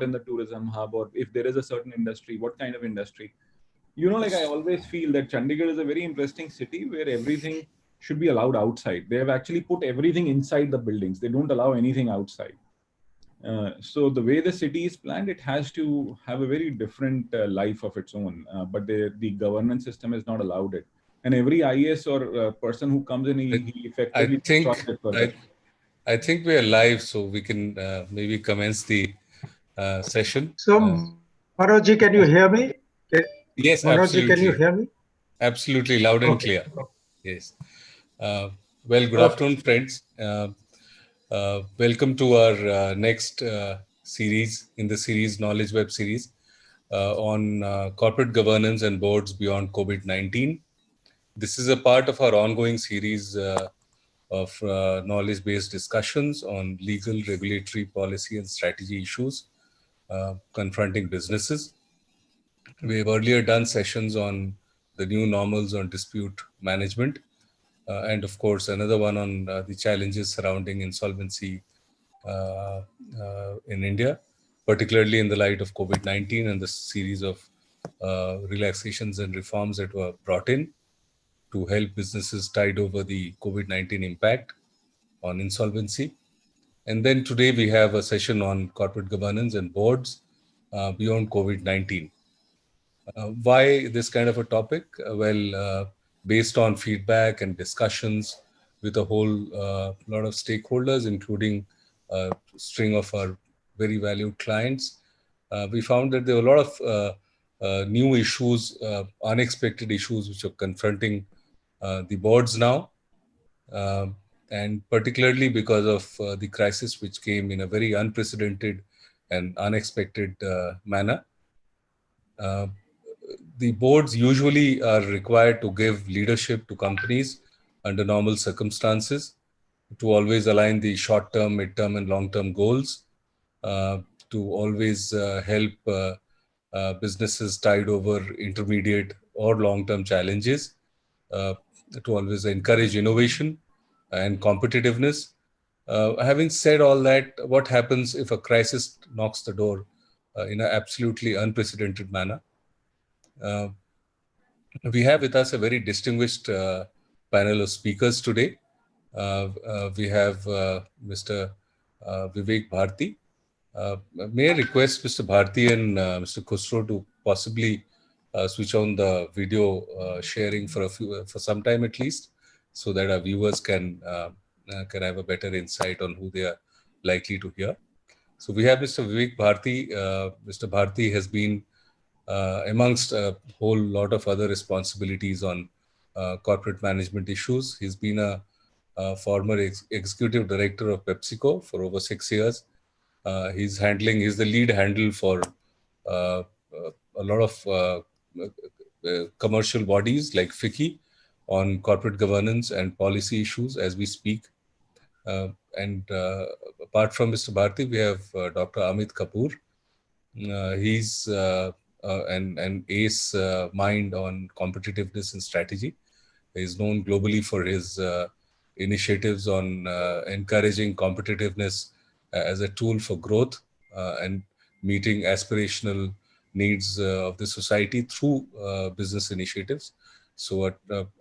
in the tourism hub, or if there is a certain industry, what kind of industry. Like I always feel that Chandigarh is a very interesting city where everything should be allowed outside. They have actually put everything inside the buildings. They don't allow anything outside. So the way the city is planned, it has to have a very different life of its own. But the governance system has not allowed it. And every IS or person who comes in, he I effectively destroys think it further. I think we are live, so we can maybe commence the session. So, Manoj, can you hear me? Yes, Manoj, can you absolutely. hear me? Absolutely loud and Okay. clear. Yes. Well, good Okay. afternoon, friends. Welcome to our next series in the series Knowledge Web series on corporate governance and boards beyond COVID-19. This is a part of our ongoing series of knowledge-based discussions on legal, regulatory, policy, and strategy issues confronting businesses. We have earlier done sessions on the new normals on dispute management, and of course, another one on the challenges surrounding insolvency in India, particularly in the light of COVID-19 and the series of relaxations and reforms that were brought in to help businesses tide over the COVID-19 impact on insolvency. And then today we have a session on corporate governance and boards beyond COVID-19. Why this kind of a topic? Based on feedback and discussions with a whole lot of stakeholders, including a string of our very valued clients, we found that there were a lot of new issues, unexpected issues which are confronting the boards now, and particularly because of the crisis which came in a very unprecedented and unexpected manner. The boards usually are required to give leadership to companies under normal circumstances, to always align the short-term, mid-term, and long-term goals, to always help businesses tide over intermediate or long-term challenges, to always encourage innovation and competitiveness. Having said all that, what happens if a crisis knocks the door in an absolutely unprecedented manner? We have with us a very distinguished panel of speakers today. We have Mr. Vivek Bharati. May I request Mr. Bharati and Mr. Khushro to possibly switch on the video sharing for some time at least, so that our viewers can have a better insight on who they are likely to hear. So we have Mr. Vivek Bharati. Mr. Bharati has been amongst a whole lot of other responsibilities on corporate management issues. He's been a former executive director of PepsiCo for over 6 years. He's the lead handle for a lot of commercial bodies like FICCI on corporate governance and policy issues as we speak. And apart from Mr. Bharati, we have Dr. Amit Kapoor. He's an ace mind on competitiveness and strategy. He's known globally for his initiatives on encouraging competitiveness as a tool for growth and meeting aspirational needs of the society through business initiatives. So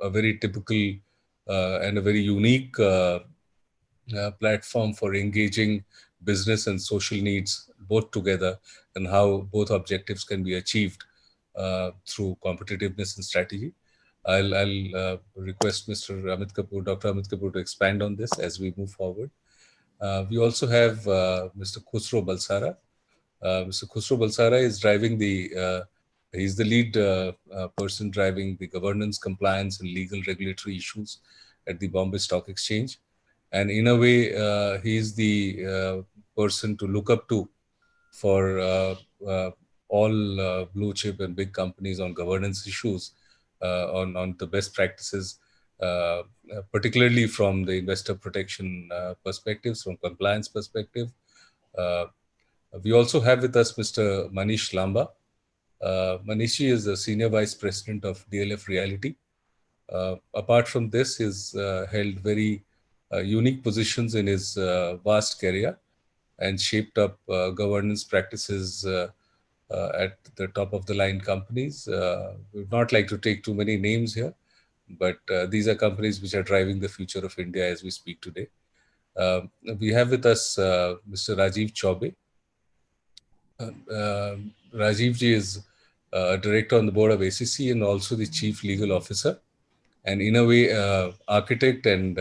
a very typical and a very unique platform for engaging business and social needs both together, and how both objectives can be achieved through competitiveness and strategy. I'll request Mr. Amit Kapoor, Dr. Amit Kapoor, to expand on this as we move forward. We also have Mr. Khushro Bulsara. Mr. Khushro Bulsara is he's the lead person driving the governance, compliance, and legal regulatory issues at the Bombay Stock Exchange. And in a way, he's the person to look up to for all blue chip and big companies on governance issues, on the best practices, particularly from the investor protection perspectives, from compliance perspective. We also have with us Mr. Manish Lamba. Manish is the Senior Vice President of DLF Reality. Apart from this, he's held very unique positions in his vast career. and shaped up governance practices at the top of the line companies. We would not like to take too many names here, but these are companies which are driving the future of India as we speak today. We have with us Mr. Rajiv Choubey. Rajiv ji is a director on the board of ACC and also the chief legal officer, and in a way, architect and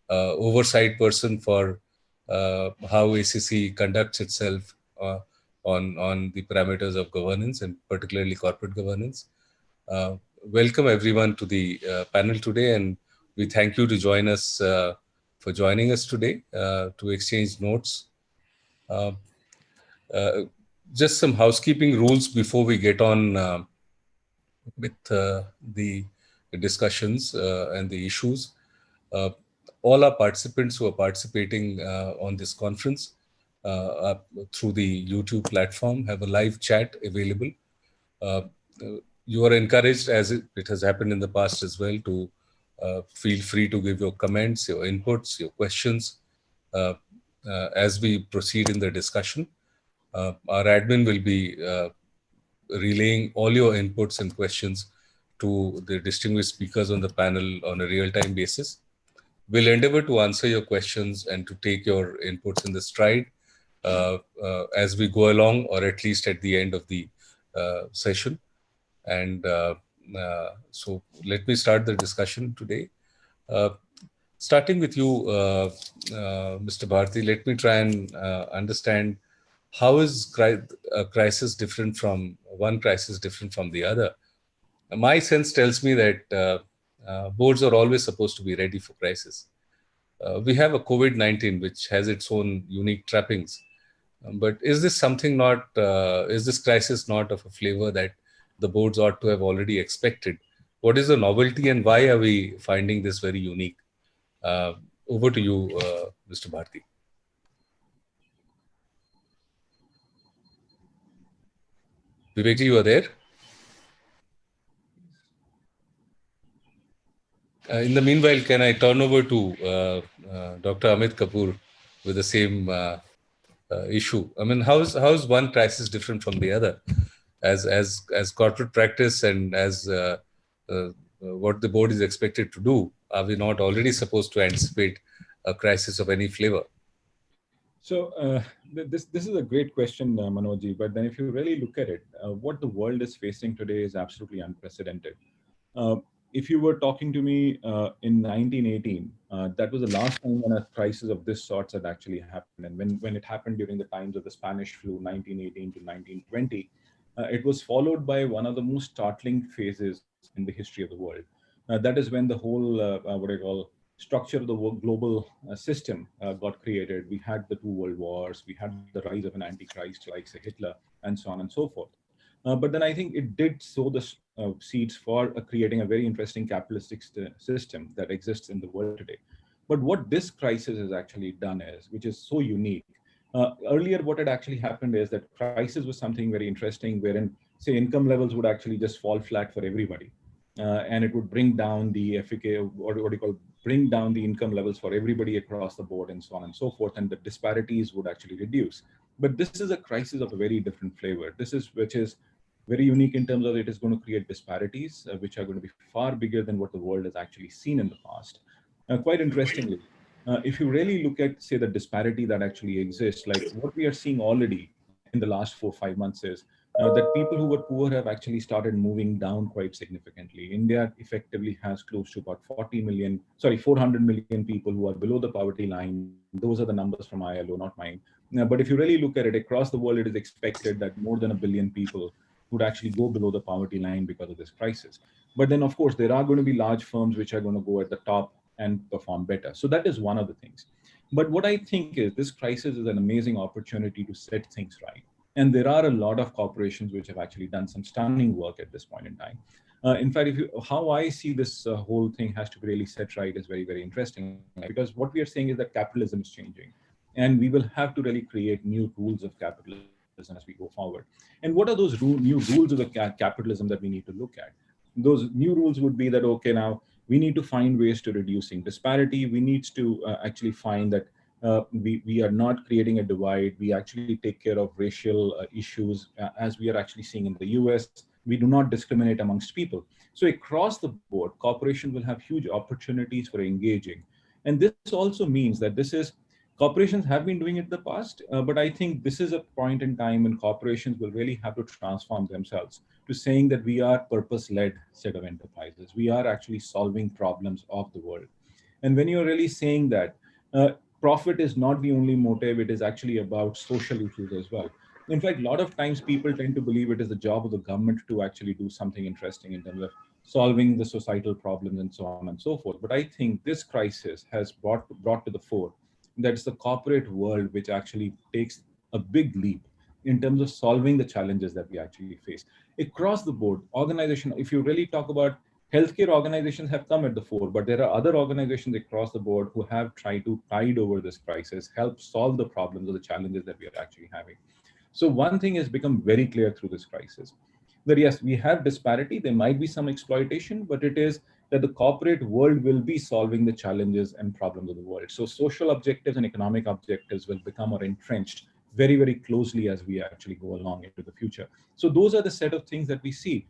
oversight person for how ACC conducts itself on the parameters of governance and particularly corporate governance. Welcome everyone to the panel today, and we thank you to join us for joining us today to exchange notes. Just some housekeeping rules before we get on with the discussions and the issues. All our participants who are participating on this conference through the YouTube platform have a live chat available. You are encouraged, as it has happened in the past as well, to feel free to give your comments, your inputs, your questions as we proceed in the discussion. Our admin will be relaying all your inputs and questions to the distinguished speakers on the panel on a real-time basis. We'll endeavor to answer your questions and to take your inputs in the stride as we go along, or at least at the end of the session. And so let me start the discussion today. Starting with you, Mr. Bharati, let me try and understand how is a crisis different from one crisis different from the other. My sense tells me that boards are always supposed to be ready for crisis. We have a COVID-19 which has its own unique trappings, but is this something not? Is this crisis not of a flavor that the boards ought to have already expected? What is the novelty, and why are we finding this very unique? Over to you, Mr. Bharati. Vivek ji, you are there? In the meanwhile, can I turn over to Dr. Amit Kapoor with the same issue? I mean, how is one crisis different from the other? As corporate practice and as what the board is expected to do, are we not already supposed to anticipate a crisis of any flavor? So this is a great question, Manoj. But then if you really look at it, what the world is facing today is absolutely unprecedented. If you were talking to me in 1918, that was the last time when a crisis of this sort had actually happened. And when it happened during the times of the Spanish flu, 1918 to 1920, it was followed by one of the most startling phases in the history of the world. That is when the whole, what I call, structure of the global system got created. We had the two world wars, we had the rise of an antichrist like say Hitler, and so on and so forth. But then I think it did sow the seeds for creating a very interesting capitalistic system that exists in the world today. But what this crisis has actually done is, which is so unique, earlier what had actually happened is that crisis was something very interesting wherein, say, income levels would actually just fall flat for everybody. And it would bring down the efficacy, what do you call, bring down the income levels for everybody across the board and so on and so forth, and the disparities would actually reduce. But this is a crisis of a very different flavor. Which is very unique in terms of it is going to create disparities, which are going to be far bigger than what the world has actually seen in the past. Quite interestingly, if you really look at, say, the disparity that actually exists, like what we are seeing already in the last 4-5 months is that people who were poor have actually started moving down quite significantly. India effectively has close to about 400 million people who are below the poverty line. Those are the numbers from ILO, not mine. But if you really look at it across the world, it is expected that more than 1 billion people would actually go below the poverty line because of this crisis. But then, of course, there are going to be large firms which are going to go at the top and perform better. So that is one of the things. But what I think is this crisis is an amazing opportunity to set things right. And there are a lot of corporations which have actually done some stunning work at this point in time. In fact, how I see this whole thing has to be really set right is very, very interesting, because what we are saying is that capitalism is changing, and we will have to really create new rules of capitalism as we go forward. And what are those new rules of the capitalism that we need to look at? Those new rules would be that, okay, now we need to find ways to reducing disparity. We need to actually find that We are not creating a divide. We actually take care of racial issues as we are actually seeing in the US. We do not discriminate amongst people. So across the board, corporations will have huge opportunities for engaging. And this also means that corporations have been doing it in the past, but I think this is a point in time when corporations will really have to transform themselves to saying that we are purpose-led set of enterprises. We are actually solving problems of the world. And when you're really saying that, profit is not the only motive, it is actually about social issues as well. In fact, a lot of times people tend to believe it is the job of the government to actually do something interesting in terms of solving the societal problems and so on and so forth. But I think this crisis has brought to the fore that it's the corporate world which actually takes a big leap in terms of solving the challenges that we actually face. Across the board, organization, if you really talk about healthcare, organizations have come at the fore, but there are other organizations across the board who have tried to tide over this crisis, help solve the problems or the challenges that we are actually having. So one thing has become very clear through this crisis, that yes, we have disparity, there might be some exploitation, but it is that the corporate world will be solving the challenges and problems of the world. So social objectives and economic objectives will become more entrenched very, very closely as we actually go along into the future. So those are the set of things that we see.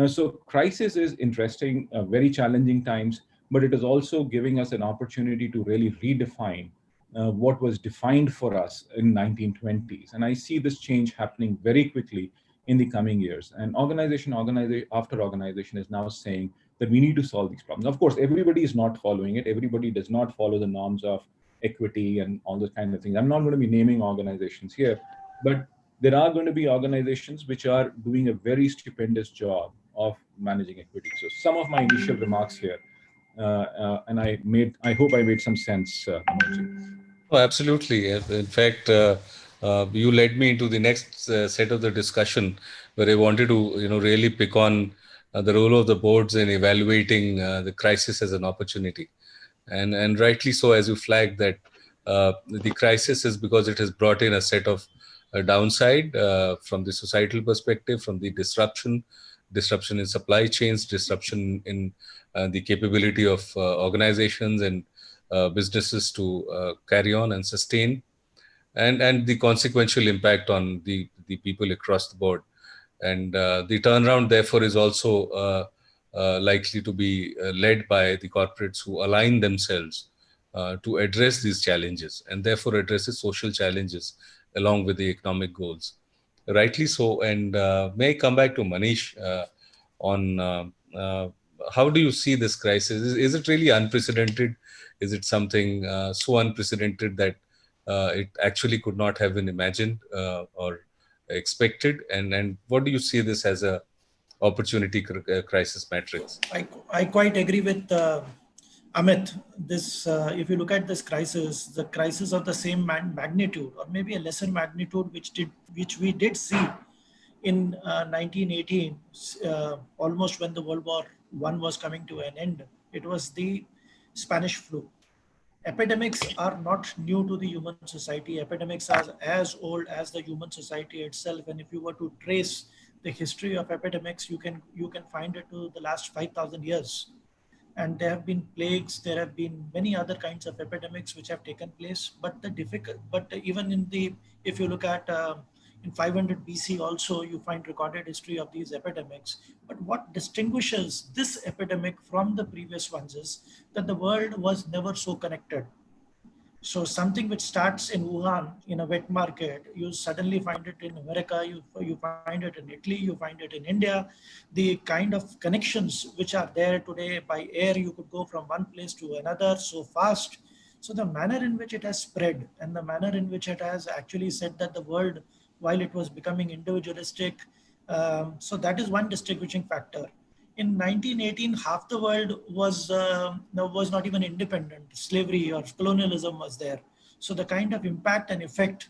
So crisis is interesting, very challenging times, but it is also giving us an opportunity to really redefine what was defined for us in 1920s. And I see this change happening very quickly in the coming years. And organization after organization is now saying that we need to solve these problems. Of course, everybody is not following it. Everybody does not follow the norms of equity and all those kind of things. I'm not going to be naming organizations here, but there are going to be organizations which are doing a very stupendous job of managing equity. So some of my initial remarks here, and I hope I made some sense, Manoj. Oh, absolutely. In fact, you led me into the next set of the discussion, where I wanted to, really pick on the role of the boards in evaluating the crisis as an opportunity, and rightly so, as you flagged that the crisis is because it has brought in a set of downside from the societal perspective, from the disruption in supply chains, disruption in the capability of organizations and businesses to carry on and sustain, and the consequential impact on the people across the board. And the turnaround, therefore, is also likely to be led by the corporates who align themselves to address these challenges, and therefore addresses social challenges along with the economic goals. Rightly so. And may I come back to Manish on how do you see this crisis? Is it really unprecedented? Is it something so unprecedented that it actually could not have been imagined or expected? And what do you see this as a opportunity crisis matrix? I quite agree with Amit. This, if you look at this crisis, the crisis of the same magnitude, or maybe a lesser magnitude, which we did see in 1918, almost when the World War I was coming to an end. It was the Spanish flu. Epidemics are not new to the human society. Epidemics are as old as the human society itself. And if you were to trace the history of epidemics, you can find it to the last 5,000 years. And there have been plagues. There have been many other kinds of epidemics which have taken place. But even if you look at in 500 BC also, you find recorded history of these epidemics. But what distinguishes this epidemic from the previous ones is that the world was never so connected. So something which starts in Wuhan in a wet market, you suddenly find it in America, you find it in Italy, you find it in India. The kind of connections which are there today by air, you could go from one place to another so fast. So the manner in which it has spread and the manner in which it has actually said that the world, while it was becoming individualistic, so that is one distinguishing factor. In 1918, half the world was not even independent. Slavery or colonialism was there. So the kind of impact and effect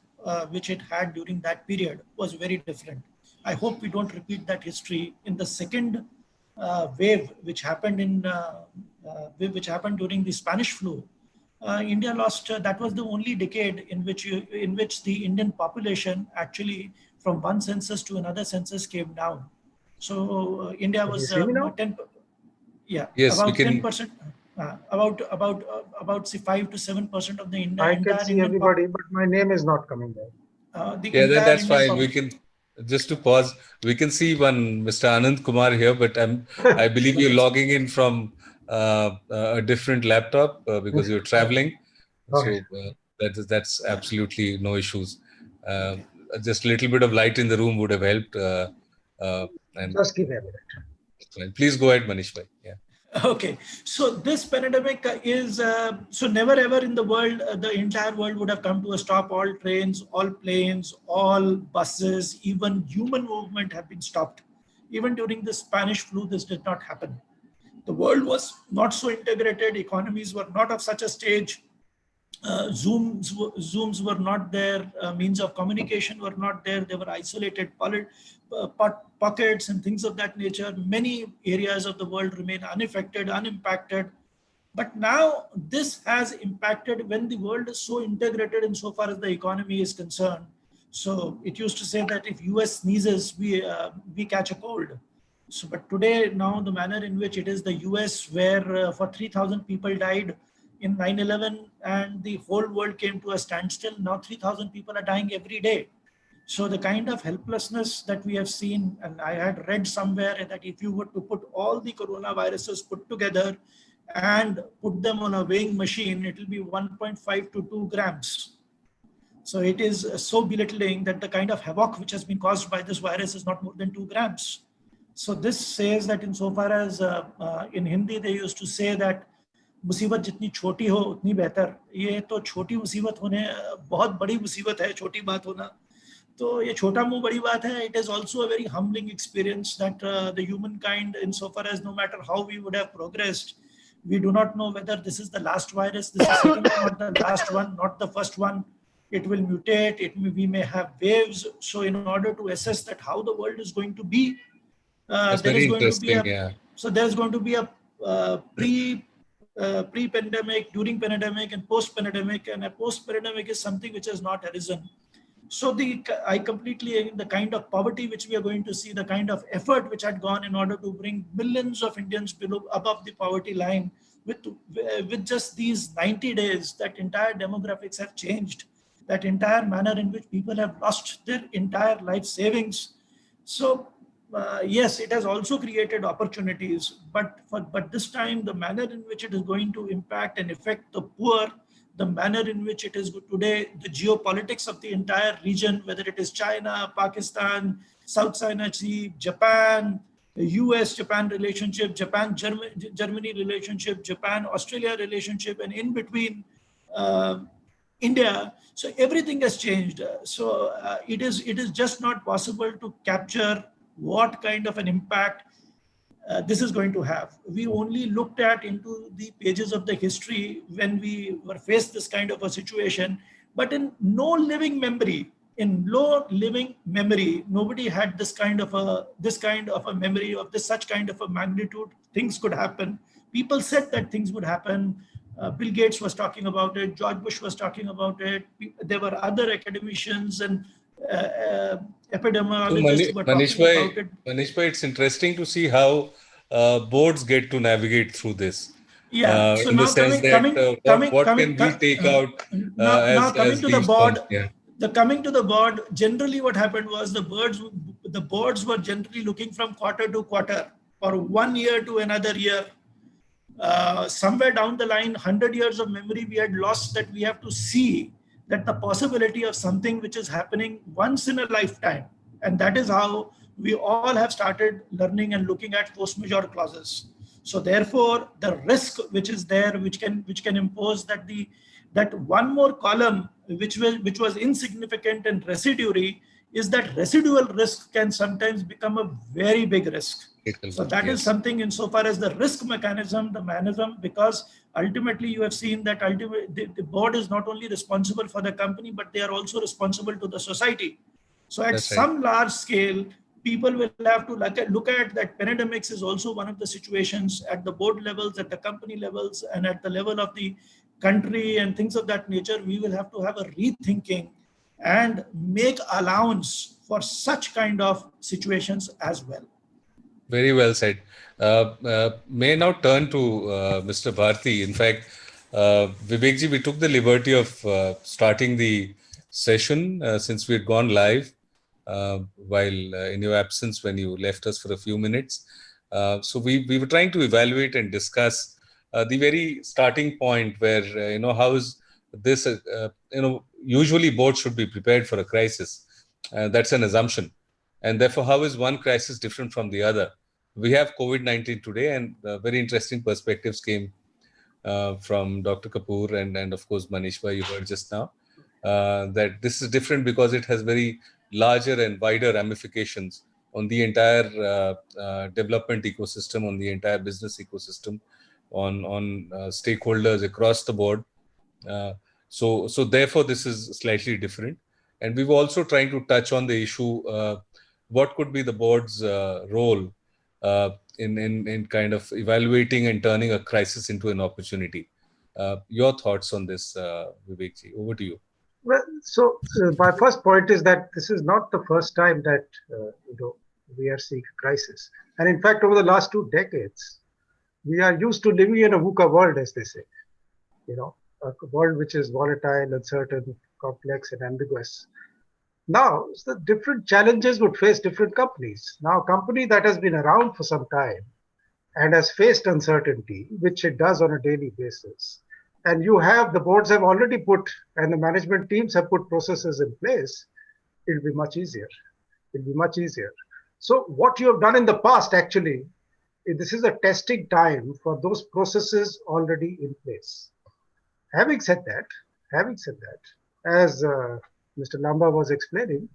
which it had during that period was very different. I hope we don't repeat that history in the second wave, which happened during the Spanish flu. India lost. That was the only decade in which the Indian population actually, from one census to another census, came down. So India was 10. Yeah, Yes, about 10%. about say 5 to 7% of the I can entire see Indian everybody, but my name is not coming there. the Yeah, entire that's Indian fine. We can just to pause. We can see one Mr. Anand Kumar here, but I believe you're logging in from a different laptop because you're traveling. Okay. So that's absolutely no issues. Uh, just a little bit of light in the room would have helped. And Just give me a minute. please go ahead, Manish bhai. Yeah. Okay, so this pandemic is so never ever in the world the entire world would have come to a stop. All trains, all planes, all buses, even human movement have been stopped. Even during the Spanish flu, this did not happen. The world was not so integrated. Economies were not of such a stage. Zooms were not there. Means of communication were not there. They were isolated pockets and things of that nature. Many areas of the world remain unaffected, unimpacted. But now this has impacted when the world is so integrated insofar as the economy is concerned. So it used to say that if US sneezes, we catch a cold. So, but today, now the manner in which it is the US, where for 3,000 people died in 9/11 and the whole world came to a standstill. Now 3,000 people are dying every day. So the kind of helplessness that we have seen, and I had read somewhere that if you were to put all the coronaviruses put together and put them on a weighing machine, it will be 1.5 to 2 grams. So it is so belittling that the kind of havoc which has been caused by this virus is not more than 2 grams. So this says that insofar as in Hindi they used to say that मुसीबत जितनी छोटी हो उतनी बेहतर. ये तो छोटी मुसीबत होने बहुत बड़ी मुसीबत है, छोटी बात होना. तो ये छोटा मुंह बड़ी बात है. It is also a very humbling experience that the humankind, insofar as no matter how we would have progressed, we do not know whether this is the last virus. This is certainly not the last one, not the first one. It will mutate. We may have waves. So in order to assess that how the world is going to be, there is going to be so there is going to be a pre-pandemic, during pandemic, and post-pandemic, and a post-pandemic is something which has not arisen. So I completely, the kind of poverty which we are going to see, the kind of effort which had gone in order to bring millions of Indians above the poverty line, with just these 90 days, that entire demographics have changed, that entire manner in which people have lost their entire life savings. So yes, it has also created opportunities, but this time the manner in which it is going to impact and affect the poor, the manner in which it is today, the geopolitics of the entire region, whether it is China, Pakistan, South China Sea, Japan, US-Japan relationship, Japan-Germany relationship, Japan-Australia relationship, and in between India. So everything has changed. So it is just not possible to capture what kind of an impact this is going to have. We only looked at into the pages of the history when we were faced this kind of a situation, but in no living memory, nobody had this kind of a memory of such kind of a magnitude. Things could happen. People said that things would happen. Bill Gates was talking about it. George Bush was talking about it. There were other academicians and epidemiologists were talking about it. Manish bhai, it's interesting to see how boards get to navigate through this. Yeah. So in now the sense what can we take out now coming as to the these board. funds? Yeah. Coming to the board, generally what happened was the boards were generally looking from quarter to quarter, or 1 year to another year. Somewhere down the line, 100 years of memory we had lost, that we have to see that the possibility of something which is happening once in a lifetime. And that is how we all have started learning and looking at force majeure clauses. So therefore, the risk which is there, which can impose that one more column which was insignificant and residuary, is that residual risk can sometimes become a very big risk. So that is something insofar as the risk mechanism, because ultimately you have seen that the board is not only responsible for the company, but they are also responsible to the society. So at some large scale, people will have to look at that. Pandemics is also one of the situations at the board levels, at the company levels, and at the level of the country and things of that nature. We will have to have a rethinking and make allowance for such kind of situations as well. Very well said. May I now turn to Mr. Bharati. In fact, Vivekji, we took the liberty of starting the session since we had gone live while in your absence when you left us for a few minutes. So we were trying to evaluate and discuss the very starting point where, how is this, usually boards should be prepared for a crisis. That's an assumption. And therefore, how is one crisis different from the other? We have COVID-19 today, and very interesting perspectives came from Dr. Kapoor and of course, Manish, you heard just now, that this is different because it has very larger and wider ramifications on the entire development ecosystem, on the entire business ecosystem, on stakeholders across the board. So therefore, this is slightly different. And we were also trying to touch on the issue, what could be the board's role in kind of evaluating and turning a crisis into an opportunity. Your thoughts on this, Vivekji? Over to you. Well, so my first point is that this is not the first time that we are seeing a crisis. And in fact, over the last 2 decades, we are used to living in a VUCA world, as they say. A world which is volatile, uncertain, complex, and ambiguous. Now, the different challenges would face different companies. Now, a company that has been around for some time and has faced uncertainty, which it does on a daily basis, and the boards have already put, and the management teams have put processes in place, it'll be much easier. It'll be much easier. So what you have done in the past, actually, this is a testing time for those processes already in place. Having said that, as Mr. Lamba was explaining,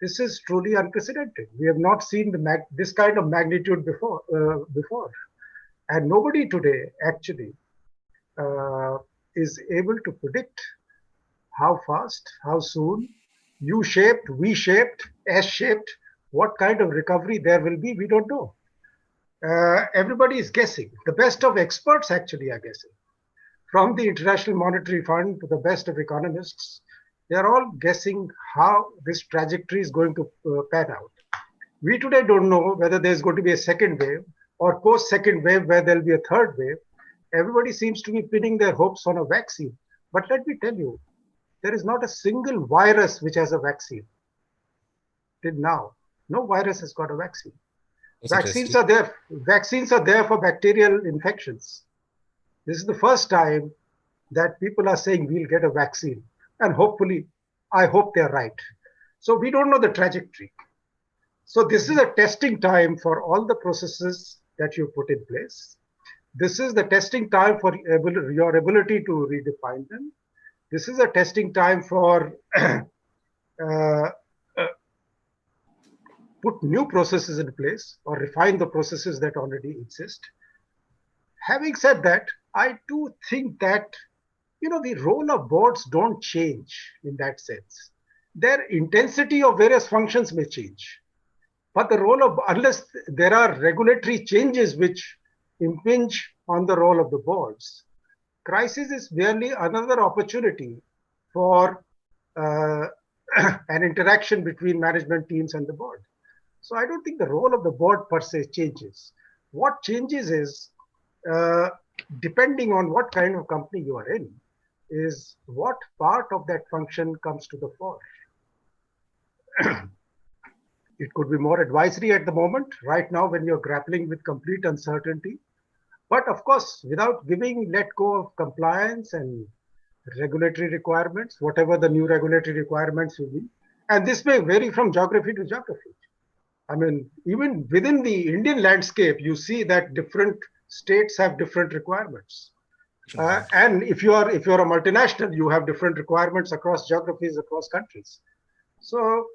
this is truly unprecedented. We have not seen this kind of magnitude before, and nobody today actually is able to predict how fast, how soon, U-shaped, V-shaped, S-shaped, what kind of recovery there will be. We don't know. Everybody is guessing. The best of experts actually are guessing. From the International Monetary Fund to the best of economists, they are all guessing how this trajectory is going to pan out. We today don't know whether there's going to be a second wave or post-second wave where there'll be a third wave. Everybody seems to be pinning their hopes on a vaccine. But let me tell you, there is not a single virus which has a vaccine. Till now, no virus has got a vaccine. Vaccines are there. Vaccines are there for bacterial infections. This is the first time that people are saying we'll get a vaccine. And hopefully, I hope they're right. So we don't know the trajectory. So this is a testing time for all the processes that you put in place. This is the testing time for your ability to redefine them. This is a testing time for put new processes in place or refine the processes that already exist. Having said that, I do think that the role of boards don't change in that sense. Their intensity of various functions may change, but the role of, unless there are regulatory changes which impinge on the role of the boards, crisis is merely another opportunity for an interaction between management teams and the board. So I don't think the role of the board per se changes. What changes is, depending on what kind of company you are in, is what part of that function comes to the fore. It could be more advisory at the moment, right now when you're grappling with complete uncertainty. But of course, without let go of compliance and regulatory requirements, whatever the new regulatory requirements will be. And this may vary from geography to geography. I mean, even within the Indian landscape, you see that different states have different requirements. And if you're a multinational, you have different requirements across geographies, across countries. So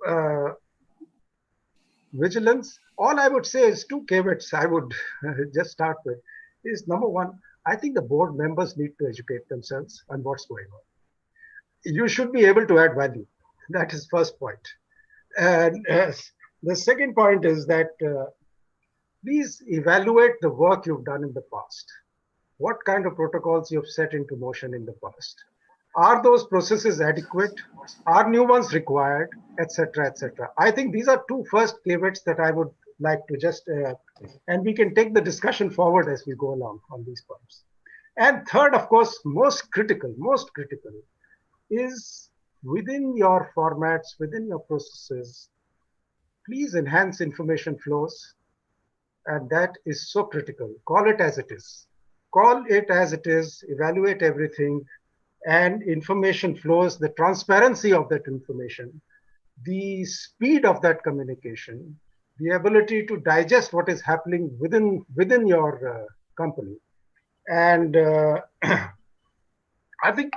vigilance, all I would say is 2 caveats I would just start with is, number one, I think the board members need to educate themselves on what's going on. You should be able to add value. That is first point. And the second point is that please evaluate the work you've done in the past. What kind of protocols you've set into motion in the past? Are those processes adequate? Are new ones required? Etc. etc. I think these are 2 first caveats that I would like to just, and we can take the discussion forward as we go along on these points. And third, of course, most critical is within your formats, within your processes, please enhance information flows. And that is so critical. Call it as it is. Call it as it is, evaluate everything, and information flows, the transparency of that information, the speed of that communication, the ability to digest what is happening within your company. And I think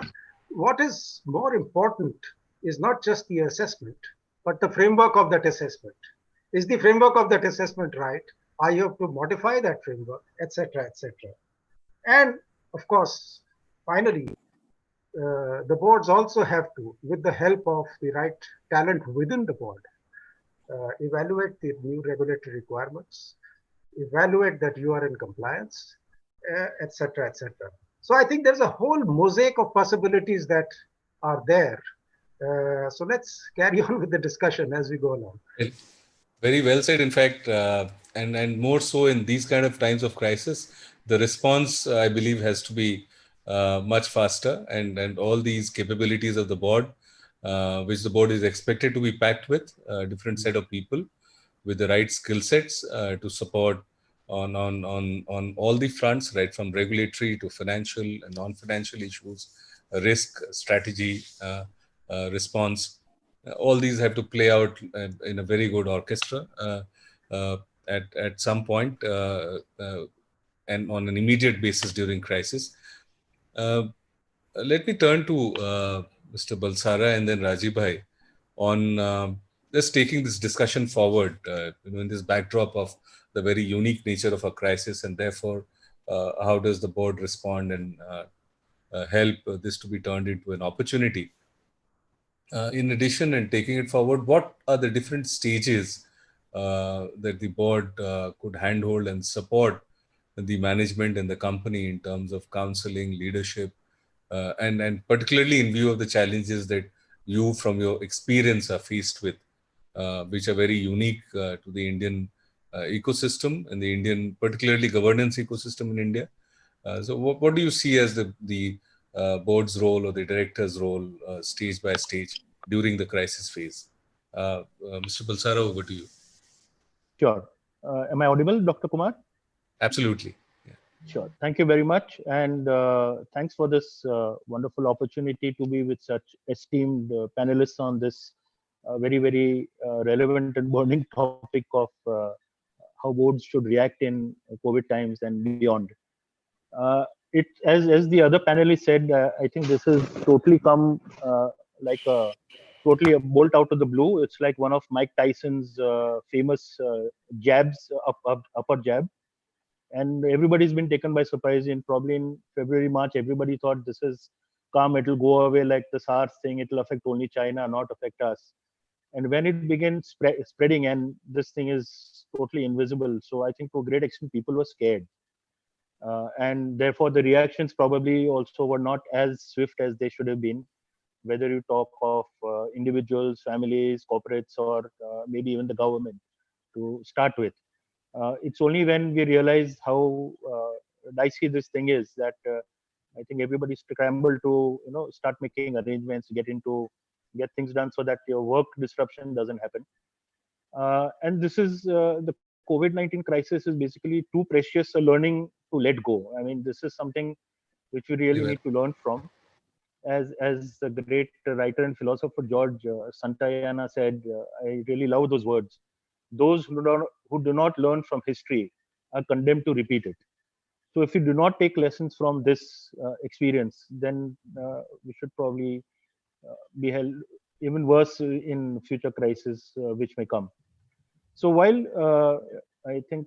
what is more important is not just the assessment, but the framework of that assessment. Is the framework of that assessment right? Are you have to modify that framework, etc., etc.? And of course, finally, the boards also have to, with the help of the right talent within the board, evaluate the new regulatory requirements, evaluate that you are in compliance, etc., etc. So I think there's a whole mosaic of possibilities that are there. So let's carry on with the discussion as we go along. Very well said. In fact, and more so in these kind of times of crisis, the response, I believe, has to be much faster, and all these capabilities of the board, which the board is expected to be packed with, a different set of people with the right skill sets to support on all the fronts, right from regulatory to financial and non-financial issues, risk, strategy, response. All these have to play out in a very good orchestra at some point and on an immediate basis during crisis. Let me turn to Mr. Bulsara and then Rajiv bhai on just taking this discussion forward, in this backdrop of the very unique nature of a crisis, and therefore, how does the board respond and help this to be turned into an opportunity? In addition, and taking it forward, what are the different stages that the board could handhold and support the management and the company in terms of counseling, leadership, and particularly in view of the challenges that you, from your experience, are faced with, which are very unique to the Indian ecosystem and the Indian, particularly governance ecosystem in India. So what do you see as the board's role or the director's role stage by stage during the crisis phase? Mr. Bulsara, over to you. Sure. Am I audible, Dr. Kumar? Absolutely. Yeah. Sure. Thank you very much. And thanks for this wonderful opportunity to be with such esteemed panelists on this very, very relevant and burning topic of how boards should react in COVID times and beyond. It, as the other panelists said, I think this has totally come like totally a bolt out of the blue. It's like one of Mike Tyson's famous jabs, upper jab. And everybody's been taken by surprise. Probably in February, March, everybody thought this is calm. It'll go away like the SARS thing. It'll affect only China, not affect us. And when it began spreading, and this thing is totally invisible. So I think to a great extent, people were scared. And therefore, the reactions probably also were not as swift as they should have been, whether you talk of individuals, families, corporates, or maybe even the government to start with. It's only when we realize how dicey this thing is that I think everybody scrambled to start making arrangements, get things done so that your work disruption doesn't happen. And this is the COVID-19 crisis is basically too precious a learning to let go. I mean, this is something which we really need to learn from. As the great writer and philosopher George Santayana said, I really love those words. Those who do not learn from history are condemned to repeat it. So if you do not take lessons from this experience, then we should probably be held even worse in future crises which may come. So while I think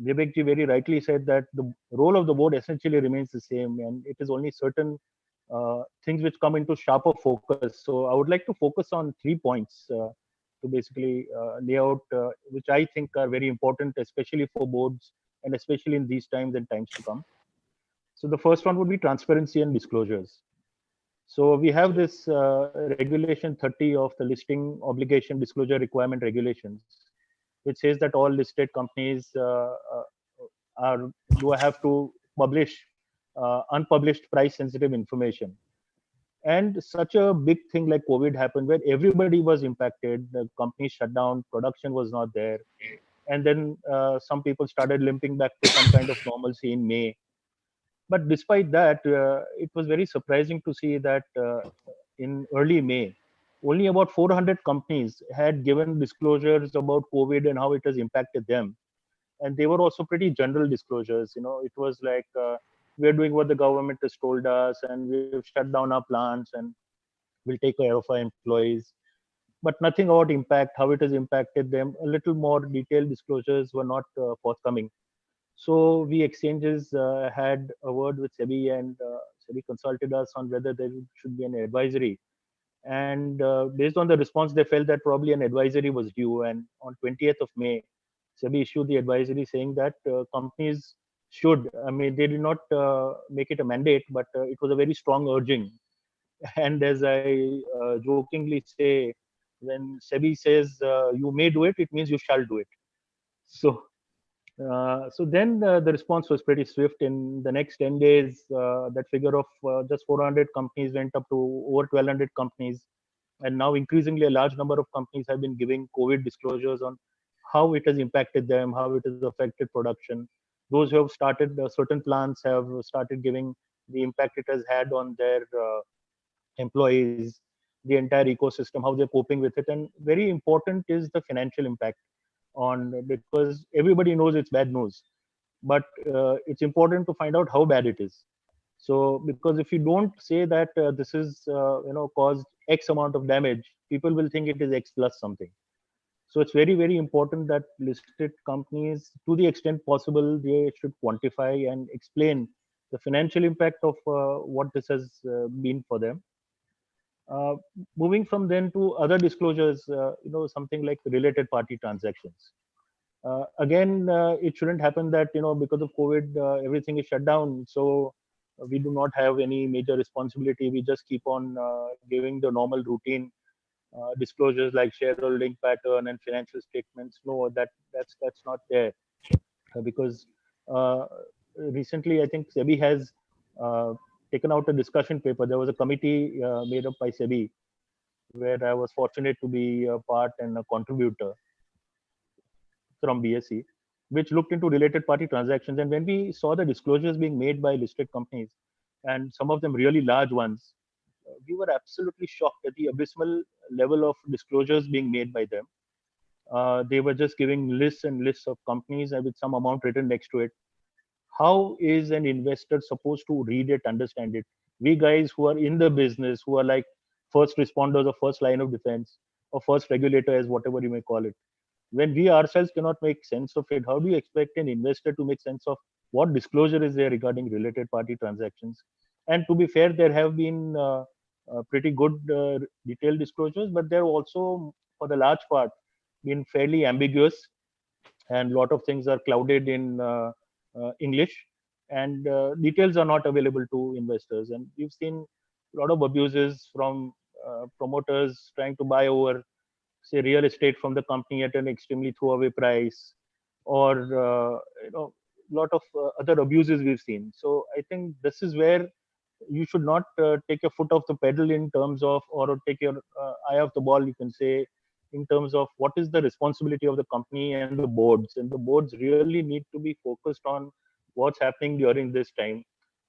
Vivek ji very rightly said that the role of the board essentially remains the same, and it is only certain things which come into sharper focus. So I would like to focus on 3 points to basically lay out, which I think are very important, especially for boards and especially in these times and times to come. So the first one would be transparency and disclosures. So we have this regulation 30 of the listing obligation disclosure requirement regulations, which says that all listed companies do have to publish unpublished price sensitive information. And such a big thing like COVID happened where everybody was impacted. The company shut down, production was not there. And then some people started limping back to some kind of normalcy in May. But despite that, it was very surprising to see that in early May, only about 400 companies had given disclosures about COVID and how it has impacted them. And they were also pretty general disclosures. It was like, we're doing what the government has told us, and we've shut down our plants, and we'll take care of our employees. But nothing about impact, how it has impacted them. A little more detailed disclosures were not forthcoming. So we exchanges had a word with SEBI, and SEBI consulted us on whether there should be an advisory. And based on the response, they felt that probably an advisory was due. And on 20th of May, SEBI issued the advisory saying that companies should, I mean, they did not make it a mandate, but it was a very strong urging. And as I jokingly say, when SEBI says you may do it, it means you shall do it. So then the response was pretty swift. In the next 10 days, that figure of just 400 companies went up to over 1,200 companies. And now increasingly a large number of companies have been giving COVID disclosures on how it has impacted them, how it has affected production. Those who have started certain plants have started giving the impact it has had on their employees, the entire ecosystem, how they're coping with it. And very important is the financial impact because everybody knows it's bad news, but it's important to find out how bad it is. So because if you don't say that this is caused X amount of damage, people will think it is X plus something. So it's very, very important that listed companies, to the extent possible, they should quantify and explain the financial impact of what this has been for them. Moving from then to other disclosures, something like related party transactions. Again, it shouldn't happen that because of COVID everything is shut down, so we do not have any major responsibility. We just keep on giving the normal routine disclosures like shareholding pattern and financial statements. No, that's not there, because recently I think SEBI has taken out a discussion paper. There was a committee made up by SEBI where I was fortunate to be a part and a contributor from BSE, which looked into related party transactions. And when we saw the disclosures being made by listed companies, and some of them really large ones, we were absolutely shocked at the abysmal level of disclosures being made by them. They were just giving lists and lists of companies and with some amount written next to it. How is an investor supposed to read it, understand it? We guys who are in the business, who are like first responders or first line of defense or first regulators, whatever you may call it, when we ourselves cannot make sense of it, how do you expect an investor to make sense of what disclosure is there regarding related party transactions? And to be fair, there have been pretty good detailed disclosures, but they're also, for the large part, been fairly ambiguous, and a lot of things are clouded in English, and details are not available to investors. And we've seen a lot of abuses from promoters trying to buy over, say, real estate from the company at an extremely throwaway price, or a lot of other abuses we've seen. So I think this is where you should not take your foot off the pedal in terms of, or take your eye off the ball, you can say, in terms of what is the responsibility of the company and the boards. And the boards really need to be focused on what's happening during this time,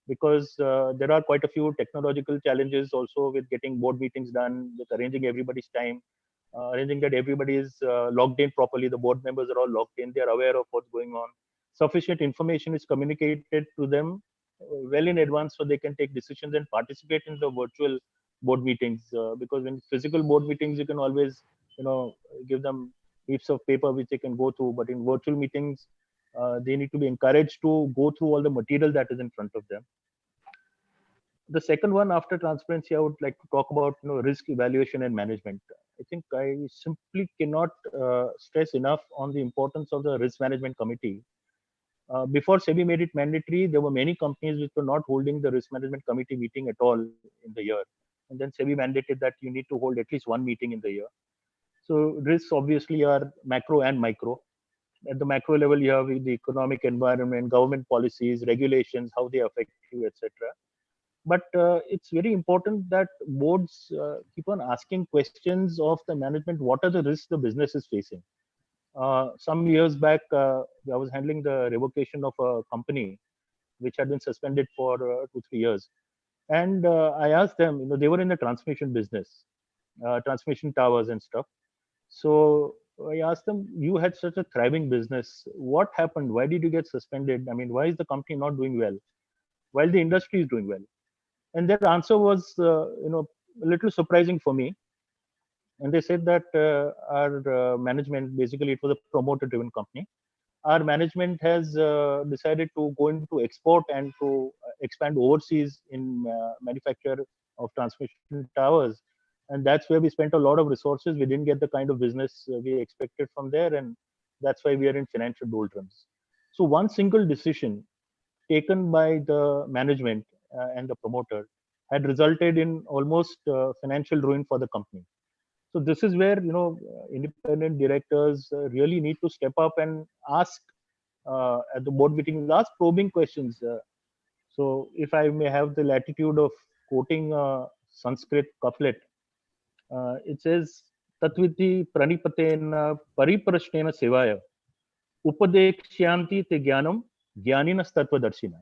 because there are quite a few technological challenges also with getting board meetings done, with arranging everybody's time, arranging that everybody is logged in properly. The board members are all logged in. They are aware of what's going on. Sufficient information is communicated to them well in advance so they can take decisions and participate in the virtual board meetings. Because in physical board meetings, you can always, give them heaps of paper which they can go through. But in virtual meetings, they need to be encouraged to go through all the material that is in front of them. The second one, after transparency, I would like to talk about risk evaluation and management. I think I simply cannot stress enough on the importance of the risk management committee. Before SEBI made it mandatory, there were many companies which were not holding the risk management committee meeting at all in the year. And then SEBI mandated that you need to hold at least one meeting in the year. So risks obviously are macro and micro. at the macro level, you have the economic environment, government policies, regulations, how they affect you, etc. But it's very important that boards keep on asking questions of the management. What are the risks the business is facing? Some years back, I was handling the revocation of a company which had been suspended for 2-3 years, and I asked them. They were in the transmission business, transmission towers and stuff. So I asked them, you had such a thriving business. What happened? Why did you get suspended? I mean, why is the company not doing well while the industry is doing well? And their answer was, a little surprising for me. And they said that our management, basically, it was a promoter-driven company. Our management has decided to go into export and to expand overseas in manufacture of transmission towers, and that's where we spent a lot of resources. We didn't get the kind of business we expected from there, and that's why we are in financial doldrums. So one single decision taken by the management and the promoter had resulted in almost financial ruin for the company. So this is where independent directors really need to step up and ask at the board meetings, ask probing questions. So if I may have the latitude of quoting a Sanskrit couplet, it says, "Tatviti pranipatena pariprashnena sevaya upadekshyanti te jnanam jnaninas tattvadarshina."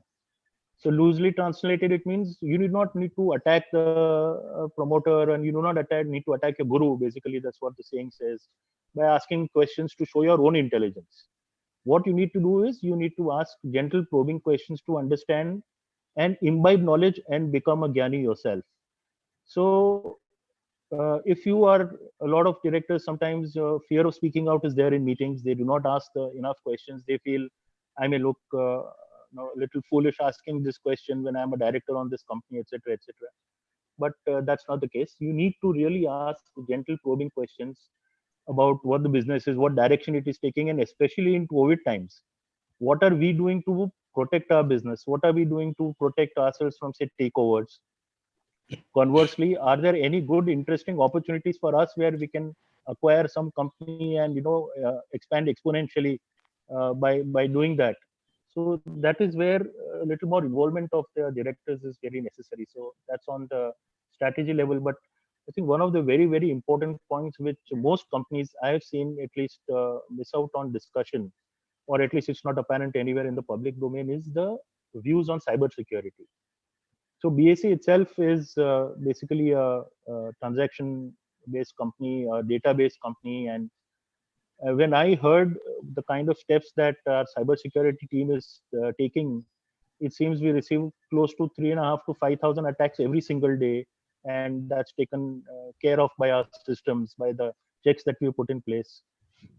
So loosely translated, it means you do not need to attack the promoter, and you do not need to attack your guru. Basically, that's what the saying says, by asking questions to show your own intelligence. What you need to do is you need to ask gentle probing questions to understand and imbibe knowledge and become a jnani yourself. So if you are, a lot of directors, sometimes fear of speaking out is there in meetings. They do not ask enough questions. They feel I may look a little foolish asking this question when I'm a director on this company, etc., etc. But that's not the case. You need to really ask gentle probing questions about what the business is, what direction it is taking, and especially in COVID times, what are we doing to protect our business? What are we doing to protect ourselves from, say, takeovers? Conversely, are there any good, interesting opportunities for us where we can acquire some company and expand exponentially by doing that? So that is where a little more involvement of the directors is very necessary. So that's on the strategy level. But I think one of the very, very important points which most companies I have seen at least miss out on discussion, or at least it's not apparent anywhere in the public domain, is the views on cybersecurity. So BAC itself is basically a transaction-based company, a database company, and when I heard the kind of steps that our cybersecurity team is taking, it seems we receive close to 3.5 to 5,000 attacks every single day, and that's taken care of by our systems, by the checks that we put in place.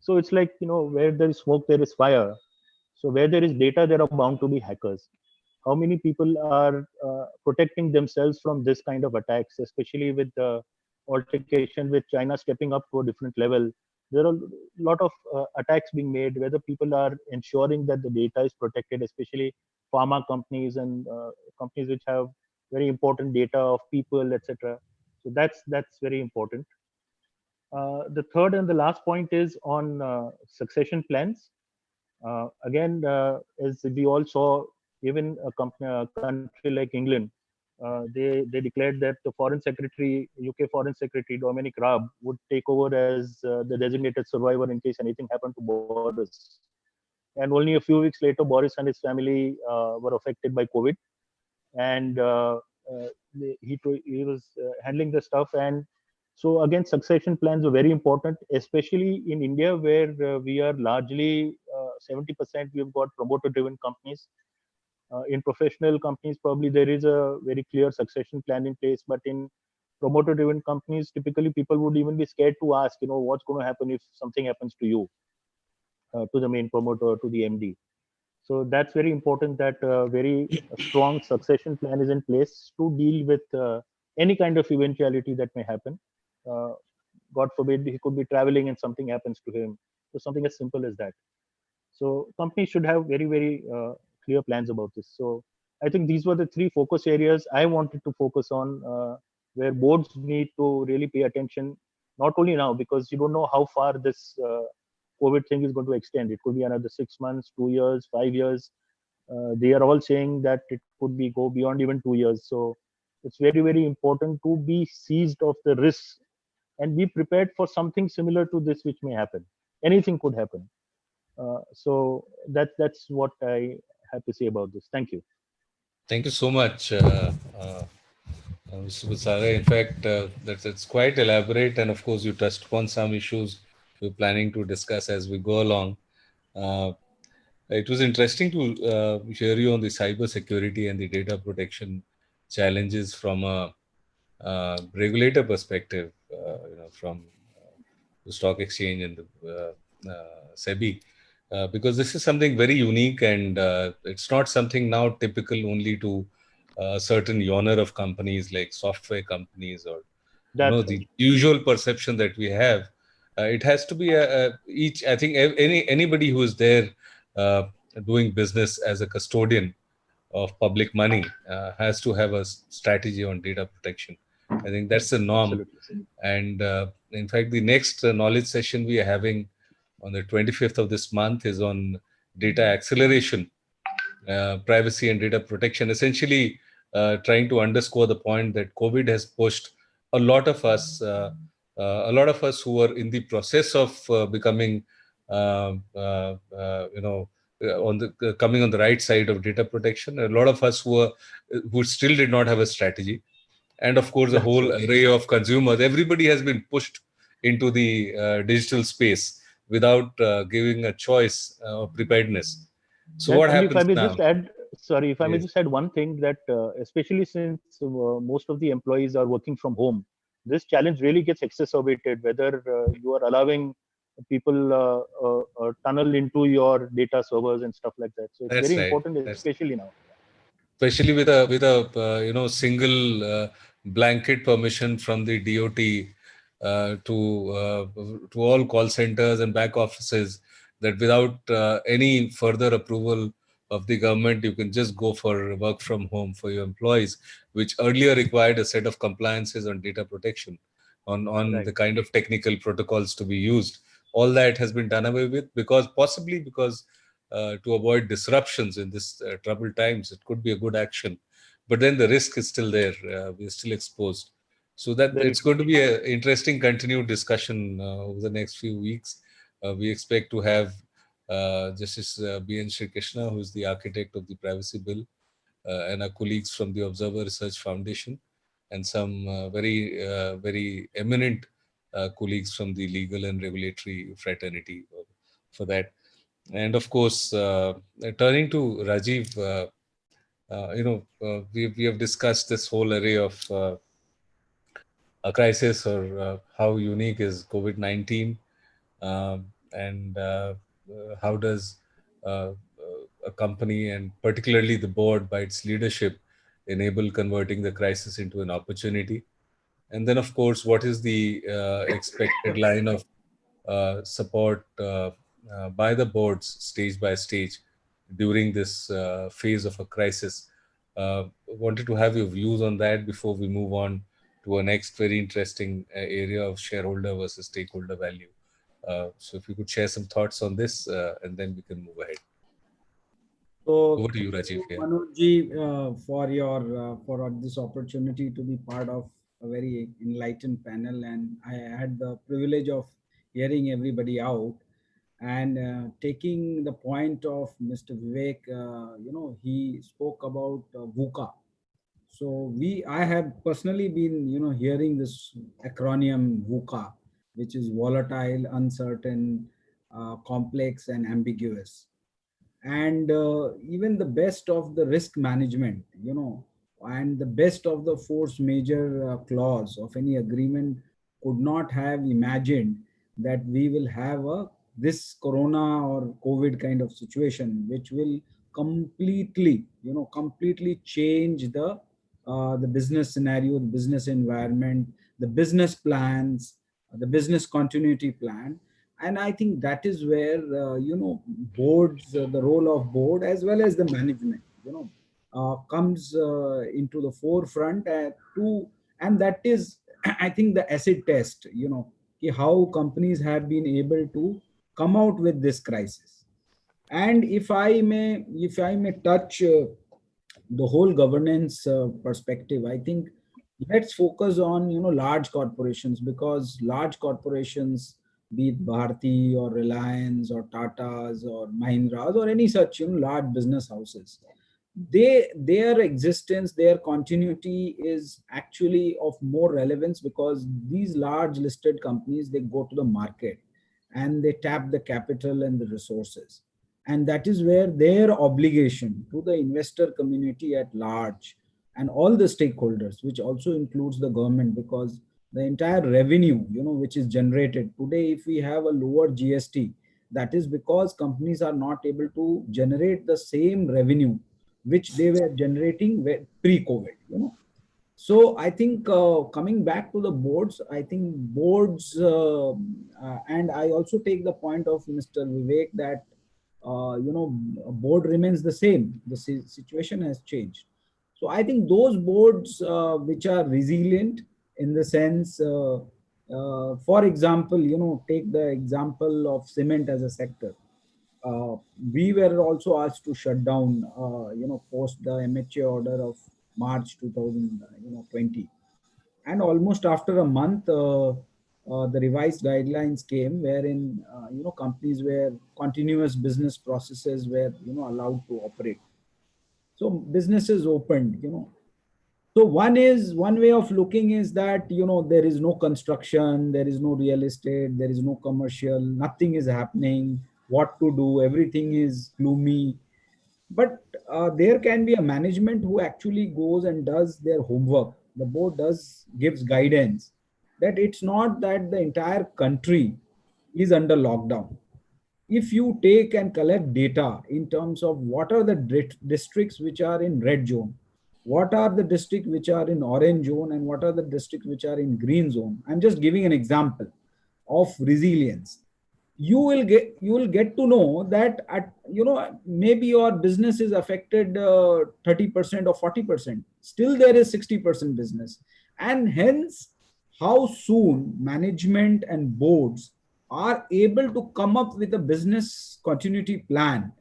So it's like, where there is smoke, there is fire. So where there is data, there are bound to be hackers. How many people are protecting themselves from this kind of attacks, especially with the altercation with China stepping up to a different level? There are a lot of attacks being made, whether people are ensuring that the data is protected, especially pharma companies and companies which have very important data of people, etc. So that's very important. The third and the last point is on succession plans. Again, as we all saw, even a country like England, they declared that the foreign secretary, UK foreign secretary Dominic Raab, would take over as the designated survivor in case anything happened to Boris. And only a few weeks later, Boris and his family were affected by COVID, and he was handling the stuff. And so again, succession plans are very important, especially in India, where we are largely 70% we've got promoter-driven companies. In professional companies, probably there is a very clear succession plan in place, but in promoter-driven companies, typically people would even be scared to ask, what's going to happen if something happens to you, to the main promoter, to the MD. So that's very important, that very strong succession plan is in place to deal with any kind of eventuality that may happen. God forbid, he could be traveling and something happens to him. So something as simple as that. So companies should have very, very clear plans about this. So I think these were the three focus areas I wanted to focus on, where boards need to really pay attention, not only now, because you don't know how far this COVID thing is going to extend. It could be another 6 months, 2 years, 5 years. They are all saying that it could be go beyond even 2 years. So it's very, very important to be seized of the risks and be prepared for something similar to this, which may happen. Anything could happen. So that's what I have to say about this. Thank you. Thank you so much, Mr. Bulsara. In fact, that's quite elaborate, and of course, you touched upon some issues we're planning to discuss as we go along. It was interesting to hear you on the cyber security and the data protection challenges from a regulator perspective, from the stock exchange and the SEBI, because this is something very unique, and it's not something now typical only to a certain genre of companies like software companies or the usual perception that we have. It has to be each. I think anybody who is there doing business as a custodian of public money has to have a strategy on data protection. I think that's the norm. Absolutely. And in fact, the next knowledge session we are having on the 25th of this month is on data acceleration, privacy and data protection, essentially trying to underscore the point that COVID has pushed a lot of us who were in the process of becoming, coming on the right side of data protection. A lot of us who still did not have a strategy, and of course a whole array of consumers. Everybody has been pushed into the digital space without giving a choice of preparedness. So what happens now? If I may just add one thing, that especially since most of the employees are working from home, this challenge really gets exacerbated, whether you are allowing people tunnel into your data servers and stuff like that. So it's very important, especially now. Especially with a single blanket permission from the DOT to all call centers and back offices, that without any further approval of the government, you can just go for work from home for your employees, which earlier required a set of compliances on data protection, on the kind of technical protocols to be used. All that has been done away with because to avoid disruptions in this troubled times. It could be a good action, but then the risk is still there. We're still exposed. So that it's going to be an interesting continued discussion over the next few weeks. We expect to have Justice B.N. Sri Krishna, who is the architect of the Privacy Bill, and our colleagues from the Observer Research Foundation, and some very eminent colleagues from the legal and regulatory fraternity for that. And of course, turning to Rajiv, we have discussed this whole array of a crisis, or how unique is COVID-19, and how does a company, and particularly the board by its leadership, enable converting the crisis into an opportunity. And then, of course, what is the expected line of support by the boards stage by stage during this phase of a crisis. Wanted to have your views on that before we move on to our next very interesting area of shareholder versus stakeholder value. So if you could share some thoughts on this, and then we can move ahead. So, over to you, Rajiv. Manoj, for this opportunity to be part of a very enlightened panel, and I had the privilege of hearing everybody out, and taking the point of Mr. Vivek. He spoke about VUCA. So I have personally been hearing this acronym VUCA, which is volatile, uncertain, complex, and ambiguous. And even the best of the risk management, and the best of the force majeure clause of any agreement could not have imagined that we will have this corona or COVID kind of situation, which will completely change the business scenario, the business environment, the business plans, the business continuity plan. And I think that is where boards, the role of board as well as the management comes into the forefront and that is I think the acid test, how companies have been able to come out with this crisis. And if I may touch the whole governance perspective, I think let's focus on large corporations, because large corporations, be it Bharati or Reliance or Tatas or Mahindras or any such large business houses, their existence, their continuity is actually of more relevance, because these large listed companies, they go to the market and they tap the capital and the resources, and that is where their obligation to the investor community at large and all the stakeholders, which also includes the government, because the entire revenue which is generated today, if we have a lower GST, that is because companies are not able to generate the same revenue which they were generating pre-COVID. So I think coming back to the boards, I think boards, and I also take the point of Mr. Vivek that a board remains the same. The situation has changed. So I think those boards which are resilient in the sense, for example, take the example of cement as a sector. We were also asked to shut down, post the MHA order of March 2020. And almost after a month, the revised guidelines came, wherein companies where continuous business processes were allowed to operate. So businesses opened. So one way of looking is that there is no construction, there is no real estate, there is no commercial, nothing is happening. What to do? Everything is gloomy. But there can be a management who actually goes and does their homework. The board gives guidance that it's not that the entire country is under lockdown. If you take and collect data in terms of what are the districts which are in red zone, what are the districts which are in orange zone, and what are the districts which are in green zone, I'm just giving an example of resilience. You will get to know that maybe your business is affected 30% or 40%. Still there is 60% business, and hence how soon management and boards are able to come up with a business continuity plan,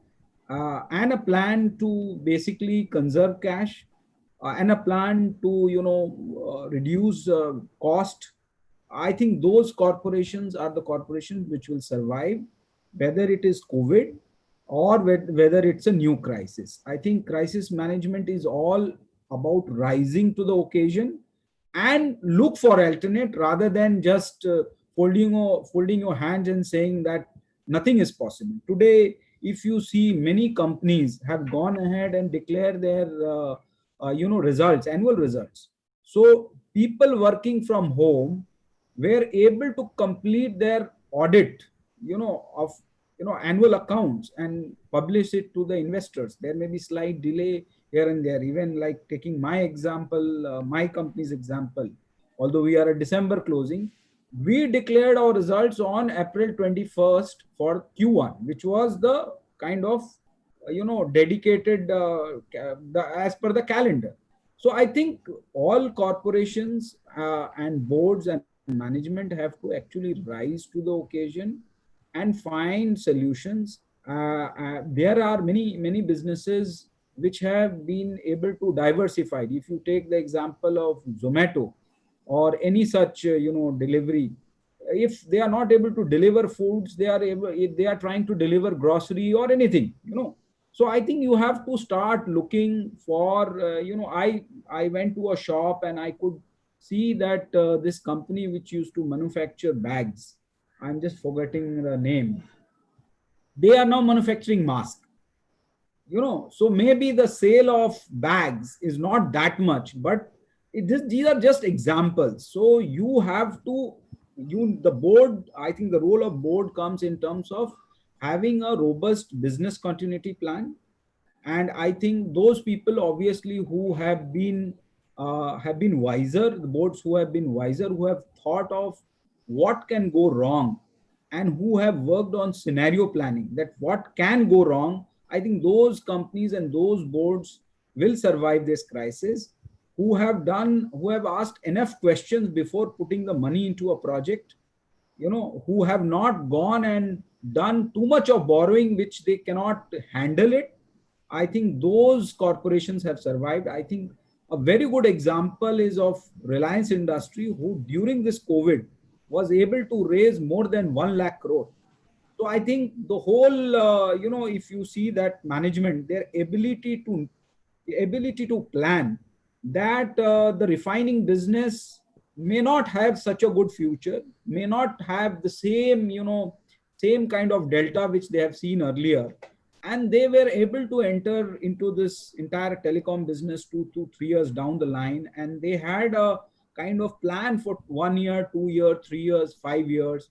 and a plan to basically conserve cash, and a plan to reduce cost. I think those corporations are the corporations which will survive, whether it is COVID or whether it's a new crisis. I think crisis management is all about rising to the occasion and look for alternate, rather than just folding your hands and saying that nothing is possible. Today, if you see, many companies have gone ahead and declared their results, annual results. So people working from home were able to complete their audit of annual accounts and publish it to the investors. There may be slight delay here and there, even like taking my example, my company's example. Although we are a December closing, we declared our results on April 21st for Q1, which was the kind of dedicated as per the calendar. So I think all corporations and boards and management have to actually rise to the occasion and find solutions. There are many businesses which have been able to diversify. If you take the example of Zomato or any such delivery, if they are not able to deliver foods, if they are trying to deliver grocery or anything. So I think you have to start looking for I went to a shop and I could see that this company which used to manufacture bags, I'm just forgetting the name, they are now manufacturing masks. So maybe the sale of bags is not that much, but these are just examples. So you have to, the board, I think the role of board comes in terms of having a robust business continuity plan. And I think those people obviously who have been wiser, the boards who have been wiser, who have thought of what can go wrong and who have worked on scenario planning, that what can go wrong. I think those companies and those boards will survive this crisis, who have asked enough questions before putting the money into a project, who have not gone and done too much of borrowing, which they cannot handle it, I think those corporations have survived. I think a very good example is of Reliance Industry, who during this COVID was able to raise more than 1 lakh crore. So I think the whole, if you see that management, their ability to plan that the refining business may not have such a good future, may not have the same, same kind of delta which they have seen earlier. And they were able to enter into this entire telecom business 2 to 3 years down the line. And they had a kind of plan for 1 year, 2 year, 3 years, 5 years,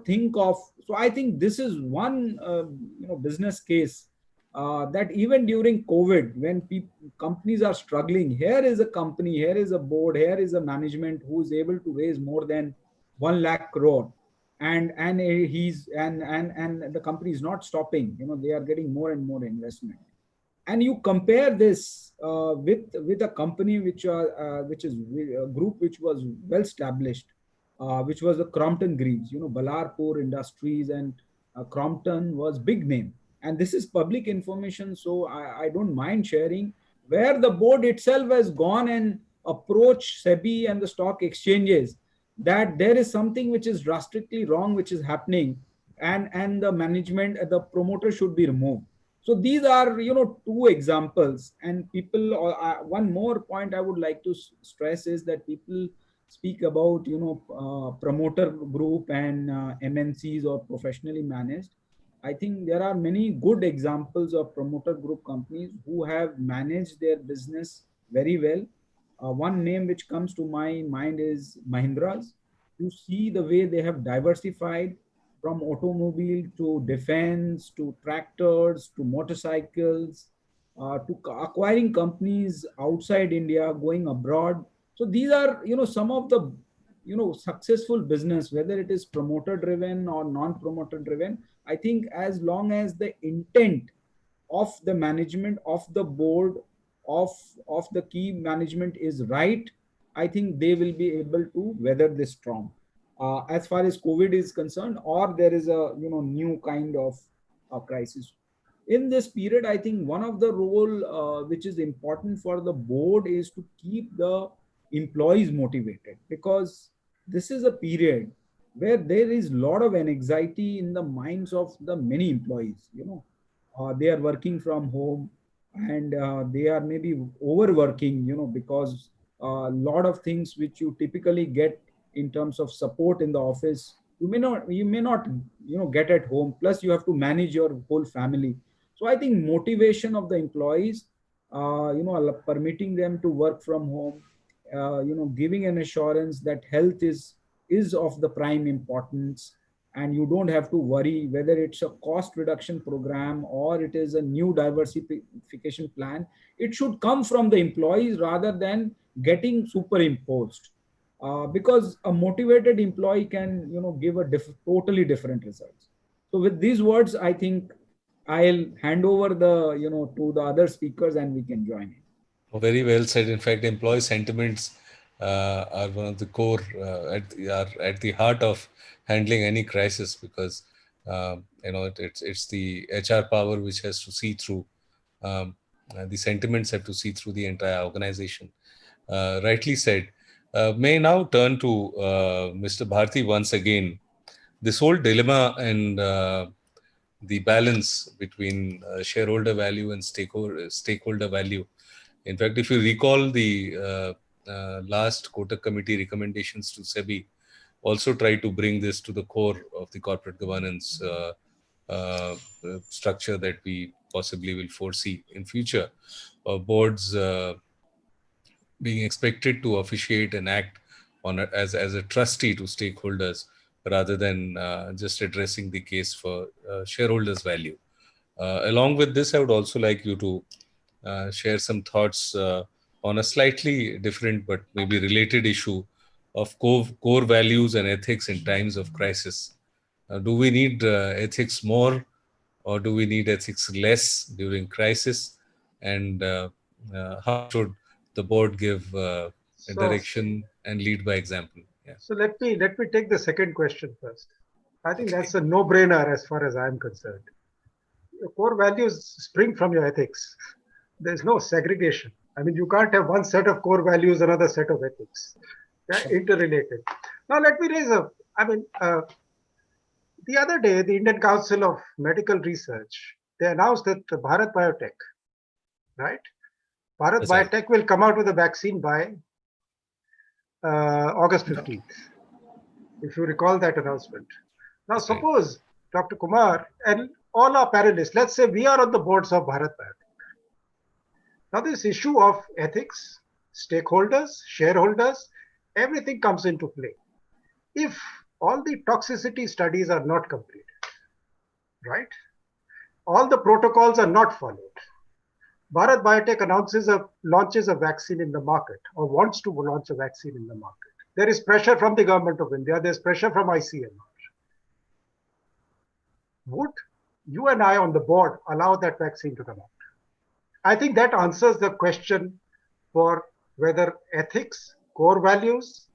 think of. So I think this is one, business case that even during COVID, when companies are struggling, here is a company, here is a board, here is a management who is able to raise more than 1 lakh crore, and the company is not stopping. They are getting more and more investment. And you compare this with a company which is a group which was well established, which was the Crompton Greaves. Ballarpur Industries and Crompton was big name. And this is public information, so I don't mind sharing, where the board itself has gone and approached SEBI and the stock exchanges that there is something which is drastically wrong, which is happening, and the management, the promoter should be removed. So these are, two examples. And people, one more point I would like to stress is that people speak about, promoter group and MNCs or professionally managed. I think there are many good examples of promoter group companies who have managed their business very well. One name which comes to my mind is Mahindra's. You see the way they have diversified from automobile to defense to tractors to motorcycles to acquiring companies outside India, going abroad. So these are, some of the, successful business, whether it is promoter driven or non-promoter driven. I think as long as the intent of the management, of the board, of the key management is right, I think they will be able to weather this storm. As far as COVID is concerned, or there is a new kind of crisis. In this period, I think one of the role which is important for the board is to keep the employees motivated, because this is a period where there is a lot of anxiety in the minds of the many employees. They are working from home, and they are maybe overworking, because a lot of things which you typically get in terms of support in the office, you may not get at home. Plus you have to manage your whole family. So I think motivation of the employees, permitting them to work from home, giving an assurance that health is of the prime importance, and you don't have to worry whether it's a cost reduction program or it is a new diversification plan. It should come from the employees rather than getting superimposed, because a motivated employee can give a totally different results. So with these words, I think I'll hand over the to the other speakers and we can join in. Very well said. In fact, employee sentiments are one of the core, are at the heart of handling any crisis, because it's the HR power which has to see through. The sentiments have to see through the entire organization. Rightly said. May now turn to Mr. Bharati once again. This whole dilemma and the balance between shareholder value and stakeholder value. In fact, if you recall, the last Kotak Committee recommendations to SEBI also try to bring this to the core of the corporate governance structure that we possibly will foresee in future. Boards being expected to officiate and act on as a trustee to stakeholders, rather than just addressing the case for shareholders' value. Along with this, I would also like you to share some thoughts on a slightly different but maybe related issue of core values and ethics in times of crisis. Do we need ethics more, or do we need ethics less during crisis? And how should the board give a direction and lead by example? Yeah. So let me take the second question first. I think that's a no-brainer as far as I'm concerned. Your core values spring from your ethics. There's no segregation. I mean, you can't have one set of core values, another set of ethics. They're interrelated. Now, let me raise the other day, the Indian Council of Medical Research, they announced that Bharat Biotech, right? Bharat That's right. Biotech will come out with a vaccine by August 15th, if you recall that announcement. Now, That's right. suppose Dr. Kumar and all our panelists, let's say we are on the boards of Bharat Biotech. Now, this issue of ethics, stakeholders, shareholders, everything comes into play. If all the toxicity studies are not completed, right? All the protocols are not followed. Bharat Biotech launches a vaccine in the market or wants to launch a vaccine in the market. There is pressure from the government of India. There's pressure from ICMR. Would you and I on the board allow that vaccine to come out? I think that answers the question for whether ethics, core values,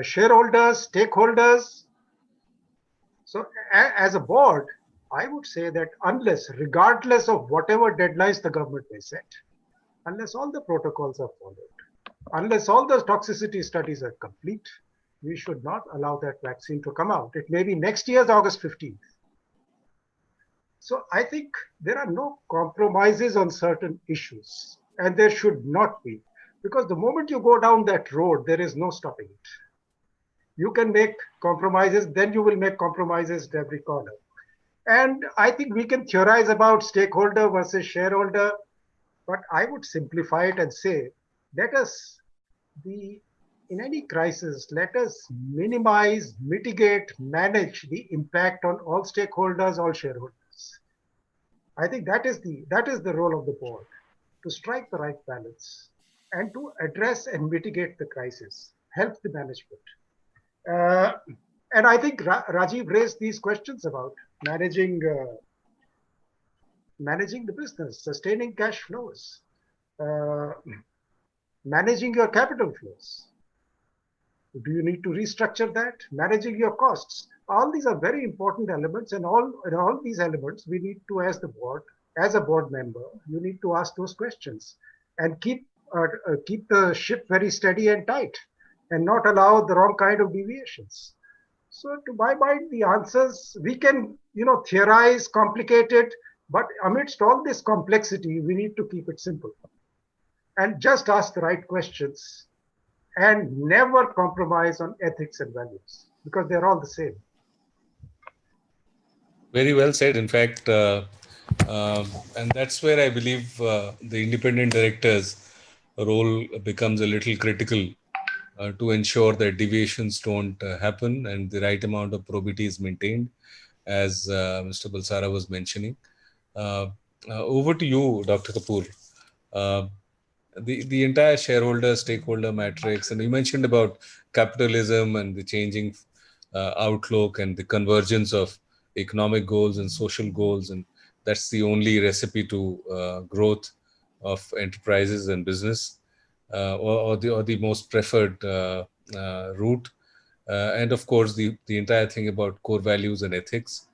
shareholders, stakeholders. So as a board, I would say that unless, regardless of whatever deadlines the government may set, unless all the protocols are followed, unless all the toxicity studies are complete, we should not allow that vaccine to come out. It may be next year's August 15th. So I think there are no compromises on certain issues, and there should not be, because the moment you go down that road, there is no stopping it. You can make compromises, then you will make compromises at every corner. And I think we can theorize about stakeholder versus shareholder, but I would simplify it and say, let us be, in any crisis, let us minimize, mitigate, manage the impact on all stakeholders, all shareholders. I think that is the role of the board, to strike the right balance and to address and mitigate the crisis, help the management. And I think Rajiv raised these questions about managing the business, sustaining cash flows, managing your capital flows. Do you need to restructure that? Managing your costs. All these are very important elements, and all these elements we need to, as the board, as a board member, you need to ask those questions and keep the ship very steady and tight, and not allow the wrong kind of deviations. So, to my mind, the answers we can, theorize, complicate it, but amidst all this complexity, we need to keep it simple and just ask the right questions and never compromise on ethics and values, because they're all the same. Very well said. In fact, and that's where I believe the independent director's role becomes a little critical to ensure that deviations don't happen and the right amount of probity is maintained, as Mr. Bulsara was mentioning. Over to you, Dr. Kapoor. The entire shareholder stakeholder matrix, and you mentioned about capitalism and the changing outlook and the convergence of economic goals and social goals, and that's the only recipe to growth of enterprises and business, or the most preferred route. And of course, the entire thing about core values and ethics.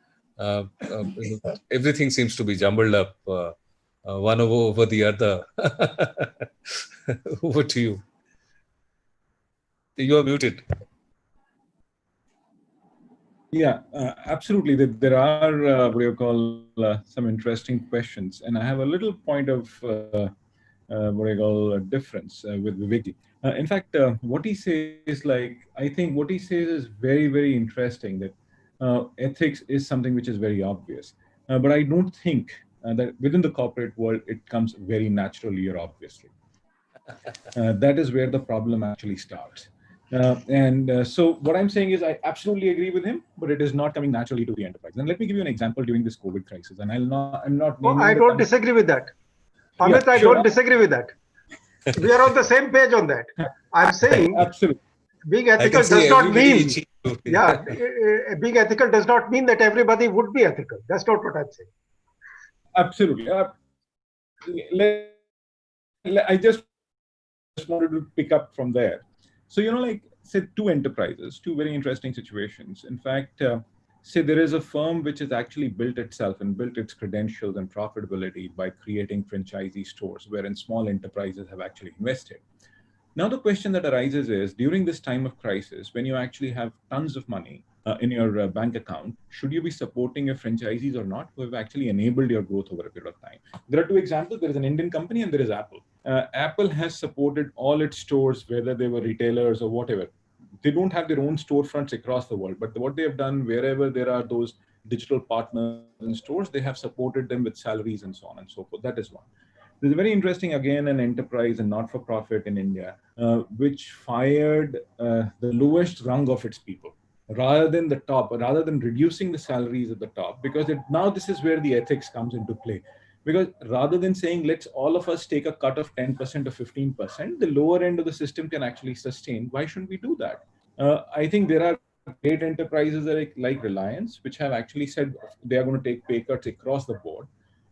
Everything seems to be jumbled up, one over the other. Over to you. You are muted. Yeah, absolutely. There are what you call some interesting questions, and I have a little point of what I call a difference with Vivek. In fact, what he says, I think what he says is very, very interesting. That ethics is something which is very obvious, but I don't think that within the corporate world it comes very naturally or obviously. That is where the problem actually starts. So what I'm saying is I absolutely agree with him, but it is not coming naturally to the enterprise. And let me give you an example during this COVID crisis. And I'm not. Oh, I don't disagree with that. Amit, yeah, I don't disagree with that. We are on the same page on that. I'm saying absolutely. Being ethical does not mean, being ethical does not mean that everybody would be ethical. That's not what I'm saying. Absolutely. I just wanted to pick up from there. So, say two enterprises, two very interesting situations. In fact, say there is a firm which has actually built itself and built its credentials and profitability by creating franchisee stores wherein small enterprises have actually invested. Now, the question that arises is during this time of crisis, when you actually have tons of money in your bank account, should you be supporting your franchisees or not, who have actually enabled your growth over a period of time? There are two examples. There is an Indian company and there is Apple. Apple has supported all its stores, whether they were retailers or whatever. They don't have their own storefronts across the world, but what they have done, wherever there are those digital partners in stores, they have supported them with salaries and so on and so forth. That is one. There's a very interesting, again, an enterprise and not-for-profit in India, which fired the lowest rung of its people rather than the top, rather than reducing the salaries at the top, because now this is where the ethics comes into play. Because rather than saying, let's all of us take a cut of 10% or 15%, the lower end of the system can actually sustain. Why shouldn't we do that? I think there are great enterprises like Reliance, which have actually said they are going to take pay cuts across the board,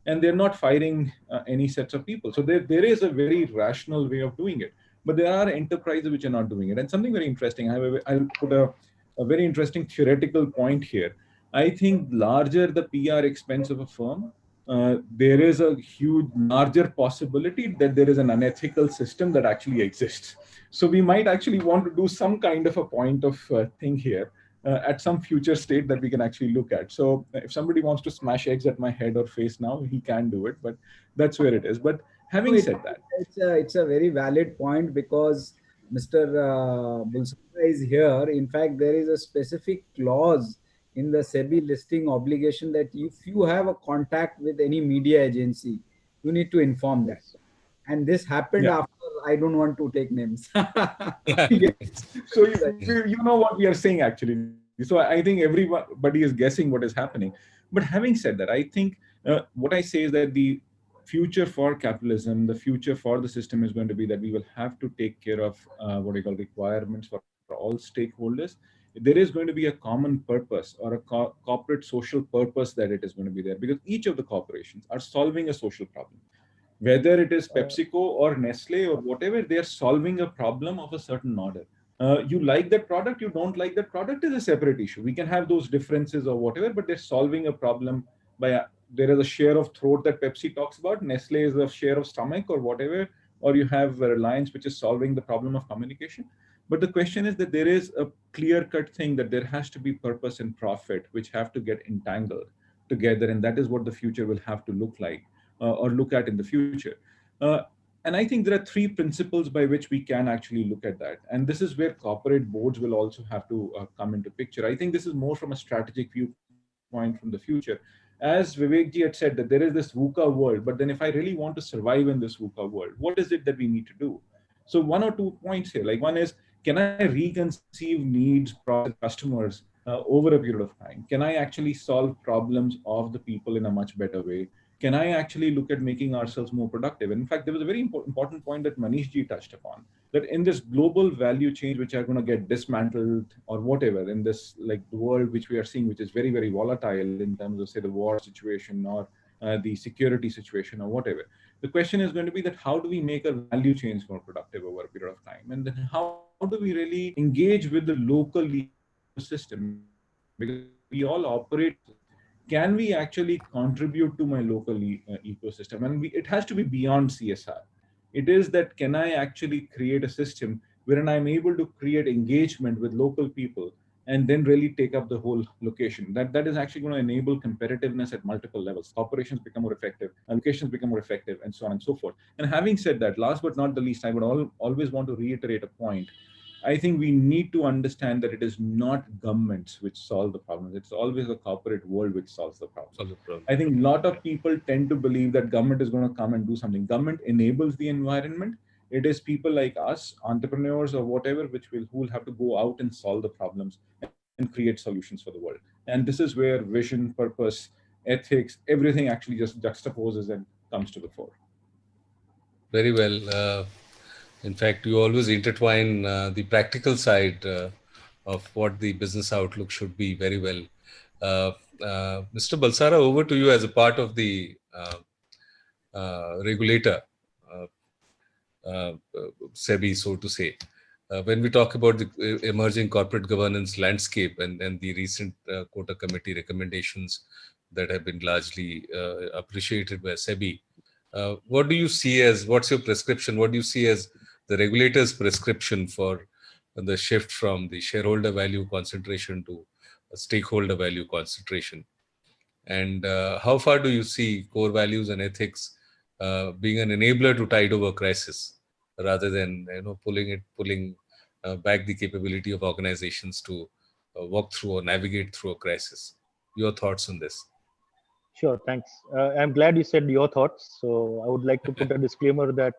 and they're not firing any sets of people. So there is a very rational way of doing it. But there are enterprises which are not doing it. And something very interesting, I'll put a very interesting theoretical point here. I think larger the PR expense of a firm, there is a huge, larger possibility that there is an unethical system that actually exists. So we might actually want to do some kind of a point of thing here at some future state that we can actually look at. So if somebody wants to smash eggs at my head or face now, he can do it, but that's where it is. But having said that, it's a very valid point, because Mr. Bulsara is here. In fact, there is a specific clause in the SEBI listing obligation that if you have a contact with any media agency, you need to inform that. And this happened after, I don't want to take names. So you know what we are saying actually. So I think everybody is guessing what is happening. But having said that, I think what I say is that the future for capitalism, the future for the system is going to be that we will have to take care of what I call requirements for all stakeholders. There is going to be a common purpose or a corporate social purpose that it is going to be there, because each of the corporations are solving a social problem. Whether it is PepsiCo or Nestle or whatever, they are solving a problem of a certain order. You like that product, you don't like that product is a separate issue. We can have those differences or whatever, but they're solving a problem by there is a share of throat that Pepsi talks about. Nestle is a share of stomach or whatever, or you have Reliance, which is solving the problem of communication. But the question is that there is a clear-cut thing that there has to be purpose and profit, which have to get entangled together, and that is what the future will have to look like or look at in the future. And I think there are three principles by which we can actually look at that. And this is where corporate boards will also have to come into picture. I think this is more from a strategic viewpoint from the future. As Vivek ji had said, that there is this VUCA world, but then if I really want to survive in this VUCA world, what is it that we need to do? So one or 2 points here. Like one is, can I reconceive needs, process, customers over a period of time? Can I actually solve problems of the people in a much better way? Can I actually look at making ourselves more productive? And in fact, there was a very important point that Manish ji touched upon, that in this global value chain, which are going to get dismantled or whatever, in this like the world which we are seeing, which is very, very volatile in terms of, say, the war situation or the security situation or whatever. The question is going to be that how do we make our value chains more productive over a period of time? And then how do we really engage with the local ecosystem? Because we all operate, can we actually contribute to my local ecosystem? And it has to be beyond CSR. It is that can I actually create a system wherein I'm able to create engagement with local people and then really take up the whole location. That is actually going to enable competitiveness at multiple levels. Corporations become more effective, locations become more effective, and so on and so forth. And having said that, last but not the least, I would always want to reiterate a point. I think we need to understand that it is not governments which solve the problems. It's always the corporate world which solves the problem. I think a lot of people tend to believe that government is going to come and do something. Government enables the environment. It is people like us, entrepreneurs or whatever, who will have to go out and solve the problems and create solutions for the world. And this is where vision, purpose, ethics, everything actually just juxtaposes and comes to the fore. Very well. In fact, you always intertwine the practical side of what the business outlook should be very well. Mr. Bulsara, over to you as a part of the regulator, SEBI, so to say. when we talk about the emerging corporate governance landscape and the recent quota committee recommendations that have been largely appreciated by SEBI, what do you see as, what's your prescription? What do you see as the regulator's prescription for the shift from the shareholder value concentration to a stakeholder value concentration? And how far do you see core values and ethics being an enabler to tide over crisis, rather than pulling back the capability of organizations to walk through or navigate through a crisis? Your thoughts on this? Sure, thanks. I'm glad you said your thoughts. So I would like to put a disclaimer that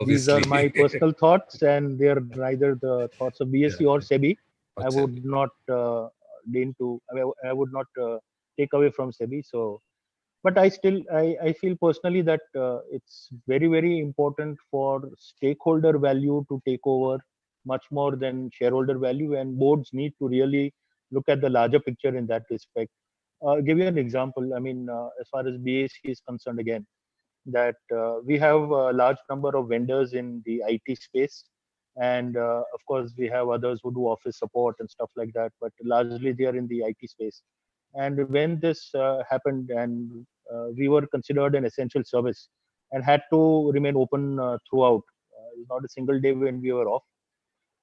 these are Obviously. my personal thoughts, and they're neither the thoughts of BSE Yeah. or SEBI. I What's would not deign to. I would not take away from SEBI. So, but I feel personally that it's very important for stakeholder value to take over much more than shareholder value, and boards need to really look at the larger picture in that respect. Give you an example. I mean, as far as BAC is concerned, again, that we have a large number of vendors in the IT space, and of course we have others who do office support and stuff like that. But largely they are in the IT space. And when this happened, and we were considered an essential service and had to remain open throughout. Not a single day when we were off.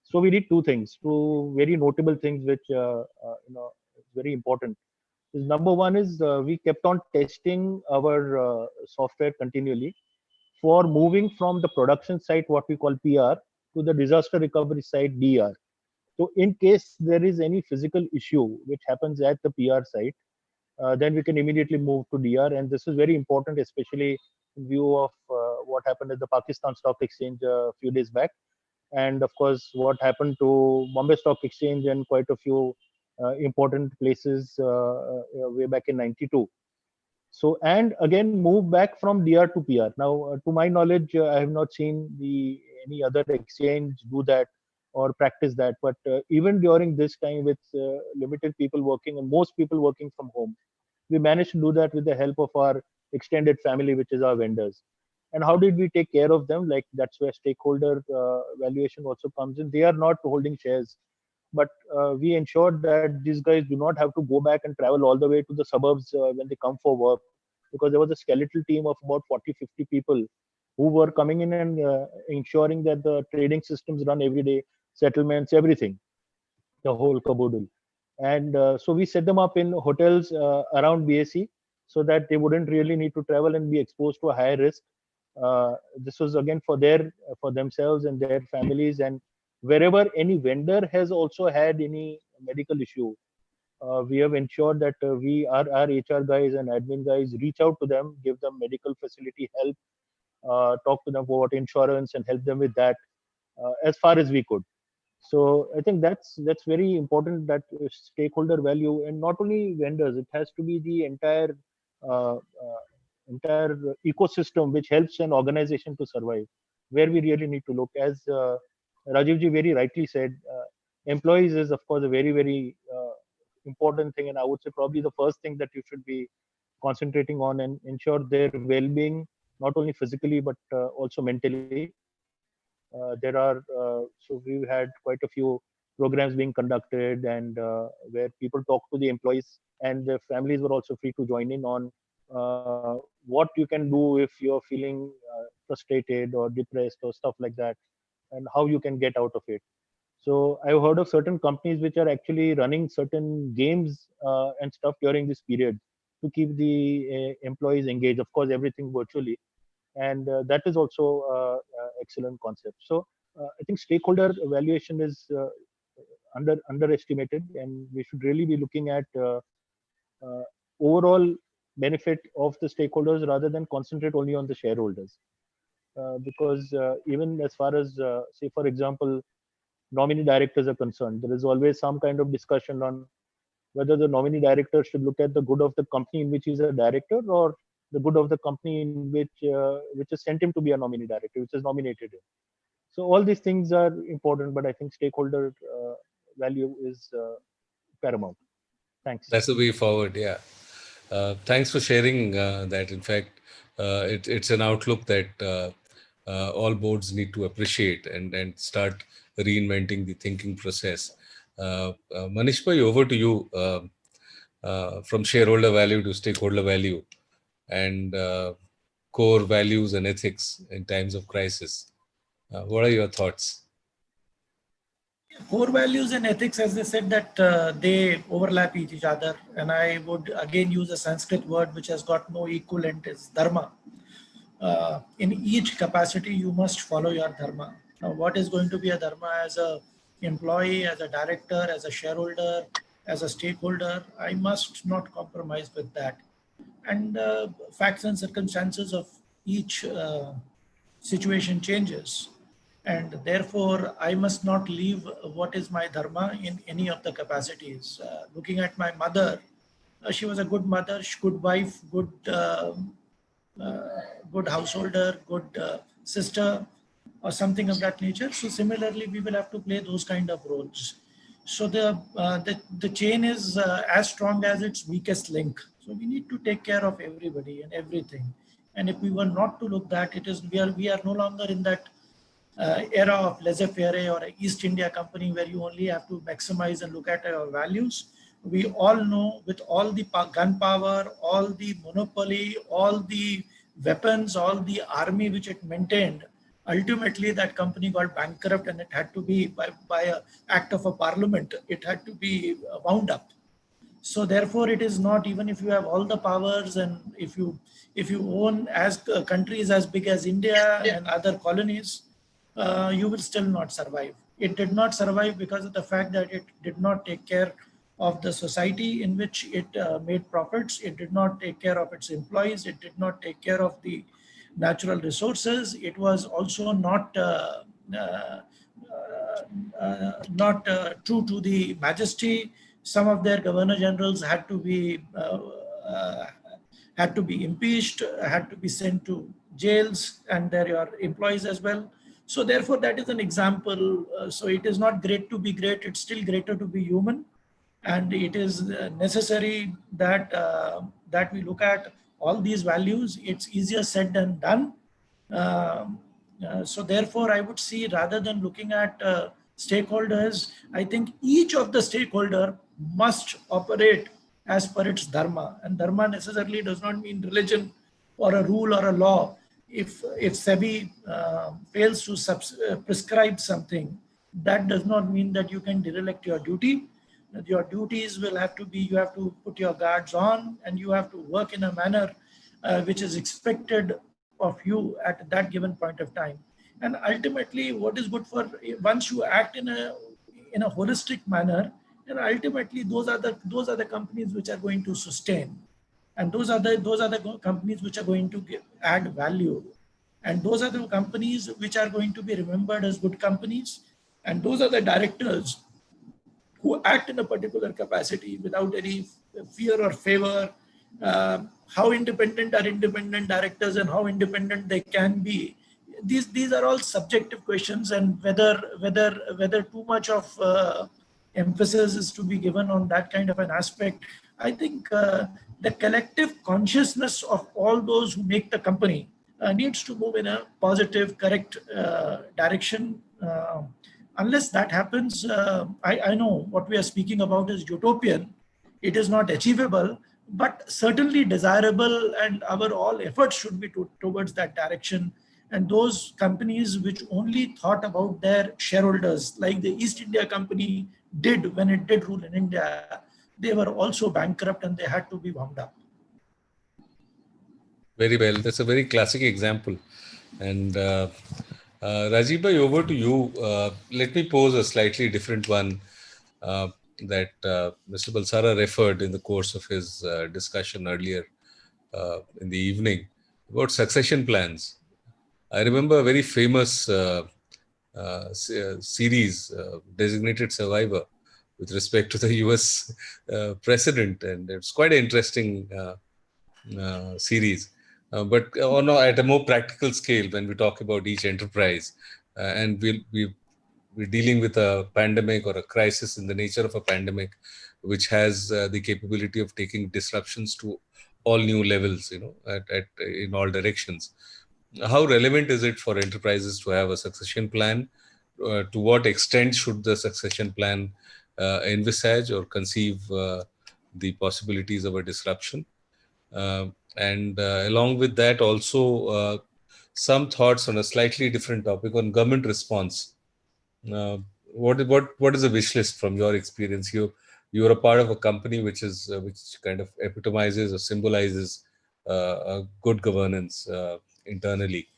So we did two very notable things, which is very important. Is number one is we kept on testing our software continually for moving from the production site, what we call PR, to the disaster recovery site, DR. So in case there is any physical issue which happens at the PR site, then we can immediately move to DR. And this is very important, especially in view of what happened at the Pakistan Stock Exchange a few days back. And of course, what happened to Bombay Stock Exchange and quite a few important places way back in '92. So, and again, move back from DR to PR. Now, to my knowledge, I have not seen any other exchange do that or practice that. But even during this time, with limited people working and most people working from home, we managed to do that with the help of our extended family, which is our vendors. And how did we take care of them? Like, that's where stakeholder valuation also comes in. They are not holding shares, but we ensured that these guys do not have to go back and travel all the way to the suburbs when they come for work, because there was a skeletal team of about 40-50 people who were coming in and ensuring that the trading systems run every day, settlements, everything, the whole caboodle. And so we set them up in hotels around BSE so that they wouldn't really need to travel and be exposed to a higher risk. This was again for themselves and their families. And wherever any vendor has also had any medical issue, we have ensured that our HR guys and admin guys reach out to them, give them medical facility help, talk to them about insurance and help them with that as far as we could. So I think that's very important, that stakeholder value, and not only vendors, it has to be the uh, entire ecosystem which helps an organization to survive, where we really need to look. As Rajiv ji very rightly said, employees is of course a very important thing, and I would say probably the first thing that you should be concentrating on and ensure their well-being, not only physically but also mentally. So we've had quite a few programs being conducted, and where people talk to the employees, and their families were also free to join in on what you can do if you're feeling frustrated or depressed or stuff like that, and how you can get out of it. So I've heard of certain companies which are actually running certain games and stuff during this period to keep the employees engaged. Of course, everything virtually, and that is also excellent concept. So I think stakeholder evaluation is underestimated, and we should really be looking at overall benefit of the stakeholders rather than concentrate only on the shareholders. Because even as far as say, for example, nominee directors are concerned, there is always some kind of discussion on whether the nominee director should look at the good of the company in which he's a director, or the good of the company in which has sent him to be a nominee director, which has nominated him. So all these things are important, but I think stakeholder value is paramount. Thanks. That's the way forward. Yeah. Thanks for sharing that. In fact, it's an outlook that all boards need to appreciate and start reinventing the thinking process. Manish bhai, over to you. From shareholder value to stakeholder value and core values and ethics in times of crisis. What are your thoughts? Core values and ethics, as they said, that they overlap each other. And I would again use a Sanskrit word which has got no equivalent, is dharma. In each capacity, you must follow your dharma. Now, what is going to be a dharma as a employee, as a director, as a shareholder, as a stakeholder? I must not compromise with that. And facts and circumstances of each situation changes. And therefore, I must not leave what is my dharma in any of the capacities. Looking at my mother, she was a good mother, good wife, good householder, good sister, or something of that nature. So similarly, we will have to play those kind of roles. So the chain is as strong as its weakest link. So we need to take care of everybody and everything. And if we were not to look that, it is we are no longer in that era of laissez-faire or East India Company where you only have to maximize and look at your values. We all know, with all the gun power, all the monopoly, all the weapons, all the army which it maintained, ultimately that company got bankrupt, and it had to be by an act of a parliament, it had to be wound up. So therefore, it is not, even if you have all the powers, and if you own as countries as big as India and other colonies, you will still not survive. It did not survive because of the fact that it did not take care of the society in which it made profits. It did not take care of its employees. It did not take care of the natural resources. It was also not true to the majesty. Some of their governor generals had to be impeached, had to be sent to jails, and their employees as well. So therefore, that is an example. So it is not great to be great. It's still greater to be human. And it is necessary that that we look at all these values. It's easier said than done. So therefore, I would see, rather than looking at stakeholders, I think each of the stakeholder must operate as per its dharma. And dharma necessarily does not mean religion or a rule or a law. If SEBI fails to prescribe something, that does not mean that you can derelict your duty. Your duties will have to be, you have to put your guards on, and you have to work in a manner which is expected of you at that given point of time. And ultimately, what is good for, once you act in a holistic manner, and ultimately those are the companies which are going to sustain, and those are the companies which are going to add value, and those are the companies which are going to be remembered as good companies, and those are the directors who act in a particular capacity without any fear or favor. How independent are independent directors, and how independent they can be? These are all subjective questions, and whether too much of emphasis is to be given on that kind of an aspect. I think the collective consciousness of all those who make the company needs to move in a positive, correct direction. Unless that happens, I know what we are speaking about is utopian. It is not achievable, but certainly desirable, and our all efforts should be towards that direction. And those companies which only thought about their shareholders, like the East India Company did when it did rule in India, they were also bankrupt and they had to be wound up. Very well. That's a very classic example. And Rajiv, over to you. Let me pose a slightly different one that Mr. Bulsara referred in the course of his discussion earlier in the evening about succession plans. I remember a very famous series, Designated Survivor, with respect to the US president, and it's quite an interesting series. But at a more practical scale, when we talk about each enterprise, and we're dealing with a pandemic or a crisis in the nature of a pandemic, which has the capability of taking disruptions to all new levels, in all directions. How relevant is it for enterprises to have a succession plan? to what extent should the succession plan envisage or conceive the possibilities of a disruption? And along with that, also some thoughts on a slightly different topic on government response. What is a wish list from your experience? You're a part of a company which kind of epitomizes or symbolizes good governance internally.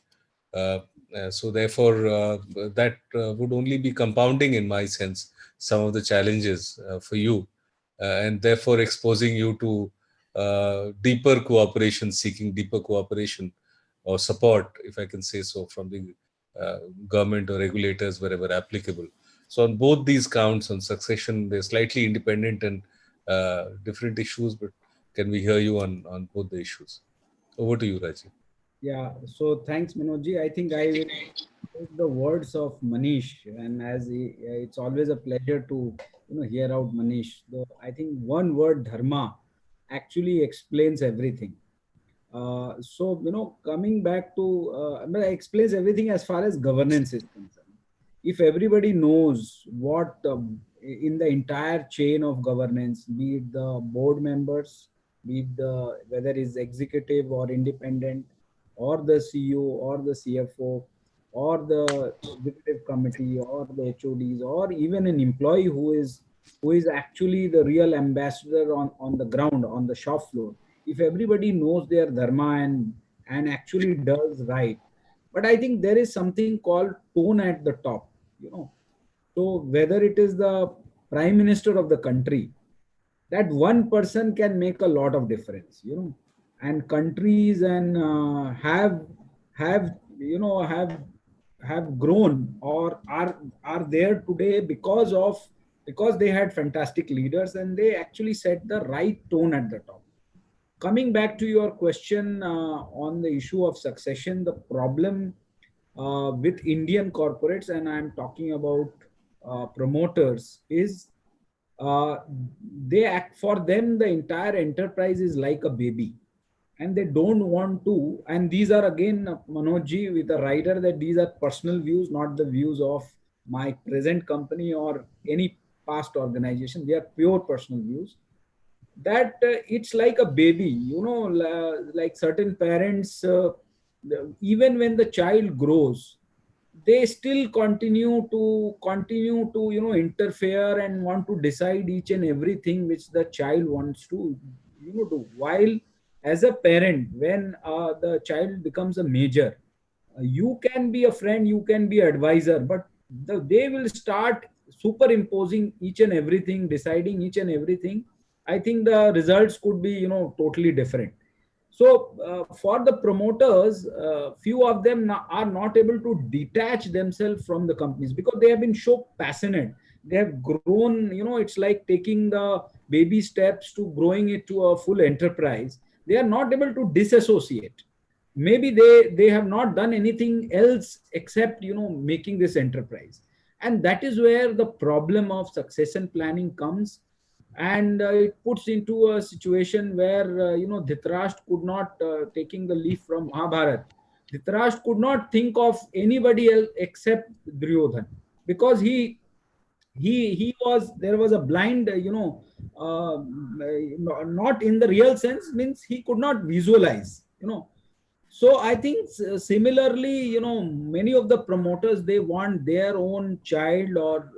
So therefore, that would only be compounding, in my sense, some of the challenges for you, and therefore exposing you to seeking deeper cooperation or support, if I can say so, from the government or regulators wherever applicable. So on both these counts, on succession, they're slightly independent and different issues, but can we hear you on both the issues? Over to you, Rajiv. Yeah, so thanks, Manoj. I think I will take the words of Manish, and it's always a pleasure to hear out Manish. Though I think one word, dharma, actually explains everything. So coming back to, explains everything as far as governance is concerned. If everybody knows what in the entire chain of governance, be it the board members, be it whether it's executive or independent, or the CEO or the CFO, or the executive committee, or the HODs, or even an employee who is actually the real ambassador on the ground, on the shop floor. If everybody knows their dharma and actually does right, but I think there is something called tone at the top. So whether it is the prime minister of the country, that one person can make a lot of difference. And countries and have you know have grown or are there today because they had fantastic leaders and they actually set the right tone at the top. Coming back to your question on the issue of succession, the problem with Indian corporates, and I'm talking about promoters, is uh, for them the entire enterprise is like a baby, and they don't want to. And these are again, Manoj with a rider, that these are personal views, not the views of my present company or any past organization. They are pure personal views, that it's like a baby, like certain parents, even when the child grows, they still continue to interfere and want to decide each and everything which the child wants to do. While as a parent, when the child becomes a major, you can be a friend, you can be advisor, but they will start superimposing each and everything, deciding each and everything. I think the results could be totally different. So for the promoters, few of them are not able to detach themselves from the companies because they have been so passionate. They have grown, it's like taking the baby steps to growing it to a full enterprise. They are not able to disassociate. Maybe they have not done anything else except making this enterprise. And that is where the problem of succession planning comes. And it puts into a situation where Dhritarashtra could not, taking the leaf from Mahabharata, Dhritarashtra could not think of anybody else except Duryodhan, because he was, there was a blind, not in the real sense, means he could not visualize. So I think similarly, many of the promoters, they want their own child or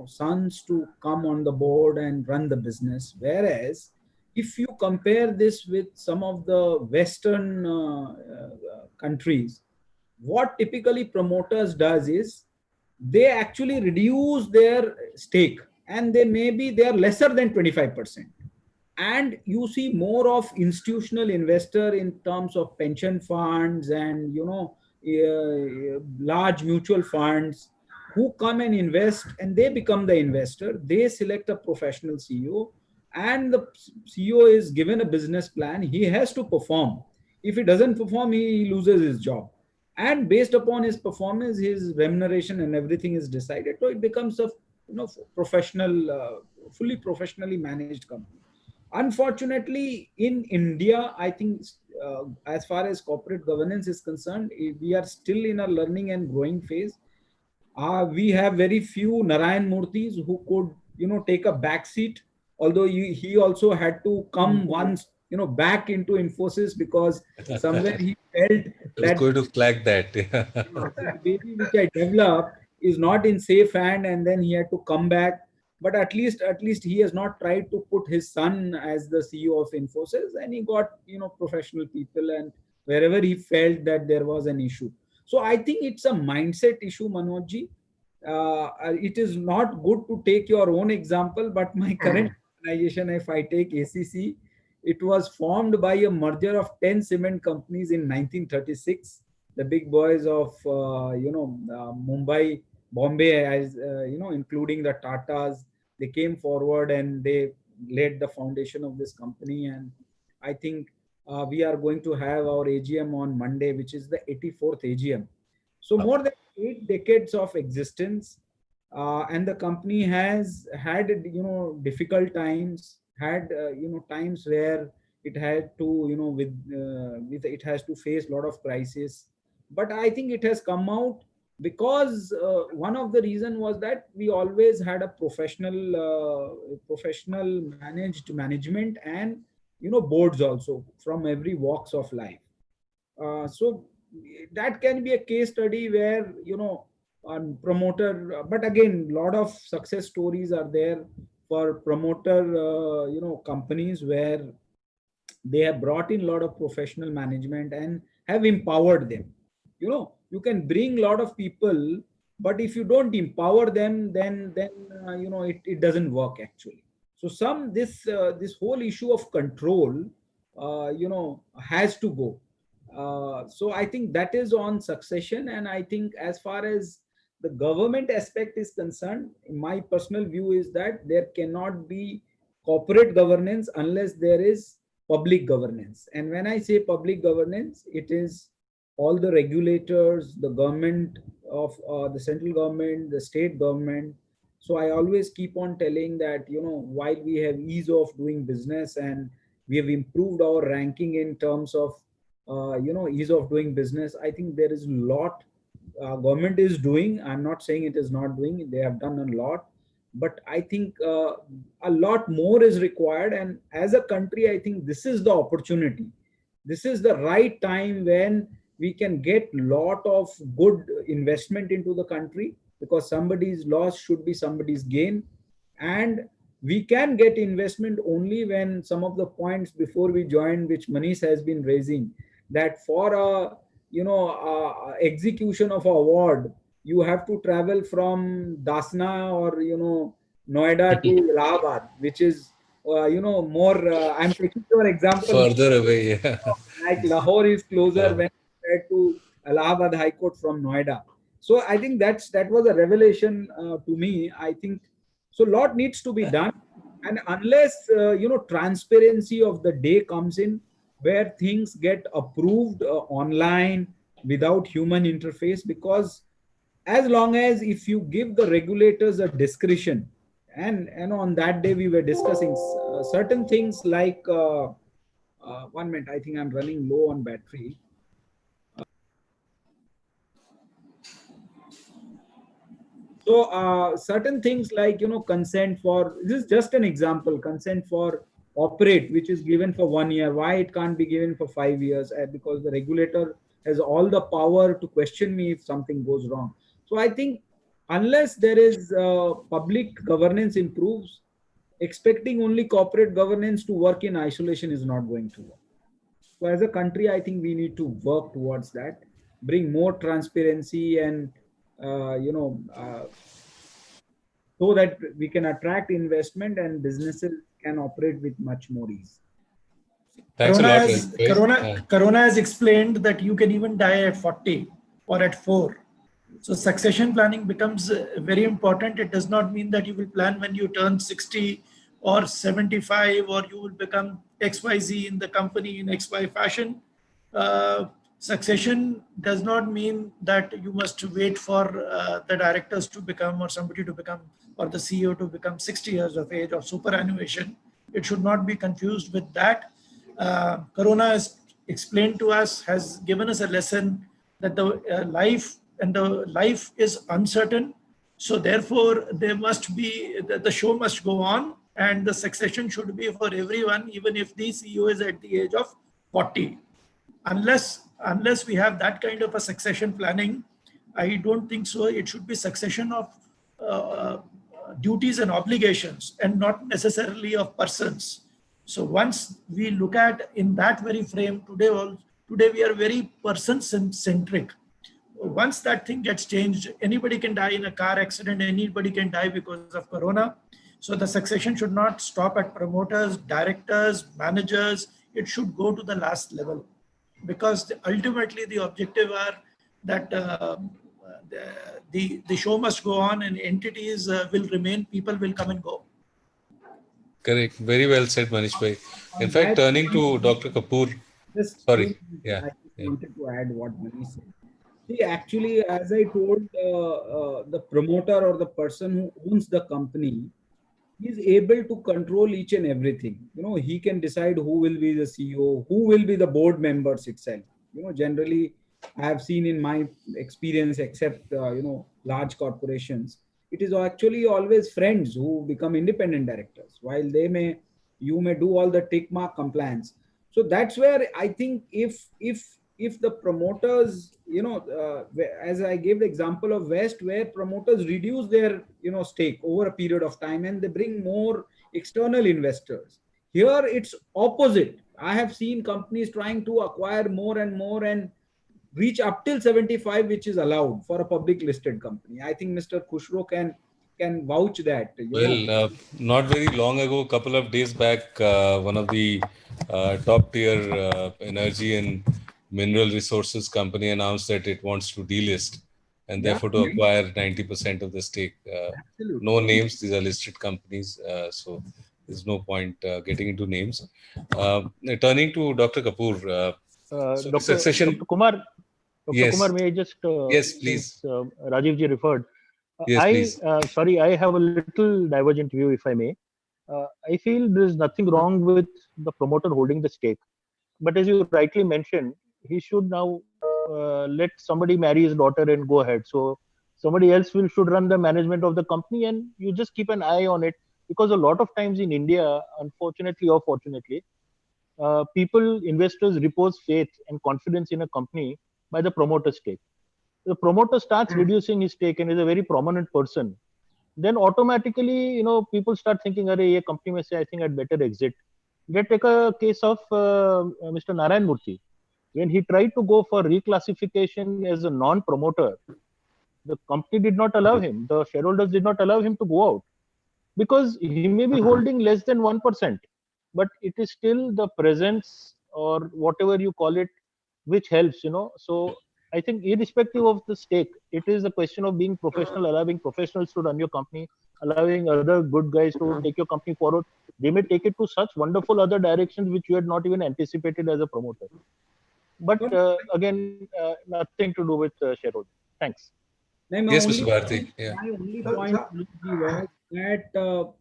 sons to come on the board and run the business. Whereas if you compare this with some of the Western countries, what typically promoters does is they actually reduce their stake, and they are lesser than 25%. And you see more of institutional investor in terms of pension funds and large mutual funds who come and invest, and they become the investor. They select a professional CEO, and the CEO is given a business plan. He has to perform. If he doesn't perform, he loses his job, and based upon his performance, his remuneration and everything is decided. So it becomes a professional, fully professionally managed company. Unfortunately, in India, I think as far as corporate governance is concerned, we are still in a learning and growing phase. We have very few Narayan Murthis who could, take a back seat. Although he also had to come once, back into Infosys because somewhere he felt I was that going to flag that. the baby which I developed is not in safe hand, and then he had to come back. But at least he has not tried to put his son as the CEO of Infosys, and he got professional people, and wherever he felt that there was an issue. So I think it's a mindset issue, Manojji. It is not good to take your own example, but my current organization, if I take ACC, it was formed by a merger of 10 cement companies in 1936. The big boys of Mumbai, Bombay, as including the Tatas, they came forward and they laid the foundation of this company. And I think we are going to have our AGM on Monday, which is the 84th AGM. So more than 8 decades of existence, and the company has had difficult times, had times where it had to with it has to face a lot of crisis, but I think it has come out because one of the reason was that we always had a professional managed management, and boards also from every walks of life. So that can be a case study where promoter, but again, a lot of success stories are there for promoter companies where they have brought in a lot of professional management and have empowered them. You can bring a lot of people, but if you don't empower them, then it doesn't work actually. So this whole issue of control has to go. So I think that is on succession. And I think as far as the government aspect is concerned, my personal view is that there cannot be corporate governance unless there is public governance. And when I say public governance, it is all the regulators, the government of the central government, the state government. So I always keep on telling that, while we have ease of doing business and we have improved our ranking in terms of ease of doing business, I think there is a lot government is doing. I'm not saying it is not doing. They have done a lot, but I think a lot more is required. And as a country, I think this is the opportunity. This is the right time when we can get lot of good investment into the country, because somebody's loss should be somebody's gain. And we can get investment only when some of the points before we joined, which Manish has been raising, that for a execution of an award, you have to travel from Dasna or Noida to Allahabad, which is more. I'm taking your example. Further away, yeah. Like Lahore is closer when compared to Allahabad High Court from Noida. So I think that was a revelation to me. I think so. Lot needs to be done, and unless transparency of the day comes in, where things get approved online without human interface, because as long as if you give the regulators a discretion, and on that day we were discussing certain things like 1 minute, I think I'm running low on battery. So certain things like consent for, this is just an example, consent for operate, which is given for 1 year. Why it can't be given for 5 years? Because the regulator has all the power to question me if something goes wrong. So I think unless there is public governance improves, expecting only corporate governance to work in isolation is not going to work. So as a country, I think we need to work towards that, bring more transparency, and so that we can attract investment and businesses can operate with much more ease. Thanks a lot. Corona has explained that you can even die at 40 or at 4. So succession planning becomes very important. It does not mean that you will plan when you turn 60 or 75, or you will become XYZ in the company in XY fashion. Succession does not mean that you must wait for the directors to become, or somebody to become, or the CEO to become 60 years of age or superannuation. It should not be confused with that. Corona has explained to us, has given us a lesson that the life and the life is uncertain. So therefore, there must be, the show must go on, and the succession should be for everyone, even if the CEO is at the age of 40. Unless we have that kind of a succession planning, I don't think so. It should be succession of duties and obligations, and not necessarily of persons. So once we look at in that very frame, today we are very person-centric. Once that thing gets changed, anybody can die in a car accident, anybody can die because of corona. So the succession should not stop at promoters, directors, managers. It should go to the last level, because ultimately the objective are that the show must go on, and entities will remain, people will come and go. Correct. Very well said, Manish bhai. In fact, turning to Dr. Kapoor. Sorry. Yeah. I just wanted to add what Manish said. See, actually, as I told, the promoter or the person who owns the company is able to control each and everything. He can decide who will be the CEO, who will be the board members itself. Generally, I have seen in my experience, except, large corporations, it is actually always friends who become independent directors, while you may do all the tick mark compliance. So that's where I think if the promoters, as I gave the example of West, where promoters reduce their, stake over a period of time, and they bring more external investors. Here it's opposite. I have seen companies trying to acquire more and more and reach up till 75, which is allowed for a public listed company. I think Mr. Khushro can vouch that. Well, not very long ago, a couple of days back, one of the top tier energy and mineral resources company announced that it wants to delist, and therefore to acquire 90% of the stake. No names, these are listed companies, so there's no point getting into names. Turning to Dr. Kapoor, so the succession. Dr. Kumar, Yes. Kumar, may I just, yes, please. Rajiv ji referred. Yes, please. Sorry, I have a little divergent view, if I may. I feel there is nothing wrong with the promoter holding the stake. But as you rightly mentioned, he should now let somebody marry his daughter and go ahead. So somebody else should run the management of the company, and you just keep an eye on it. Because a lot of times in India, unfortunately or fortunately, investors repose faith and confidence in a company by the promoter stake. The promoter starts reducing his stake and is a very prominent person, then automatically, people start thinking, "Arey, ye company mein se, I think I'd better exit." Let's take a case of Mr. Narayan Murthy. When he tried to go for reclassification as a non-promoter, the company did not allow him. The shareholders did not allow him to go out, because he may be holding less than 1%, but it is still the presence, or whatever you call it, which helps. So I think irrespective of the stake, it is a question of being professional, allowing professionals to run your company, allowing other good guys to take your company forward. They may take it to such wonderful other directions which you had not even anticipated as a promoter. But again, nothing to do with shareholders. Thanks. Yes, Mr. Bharati. My only point was that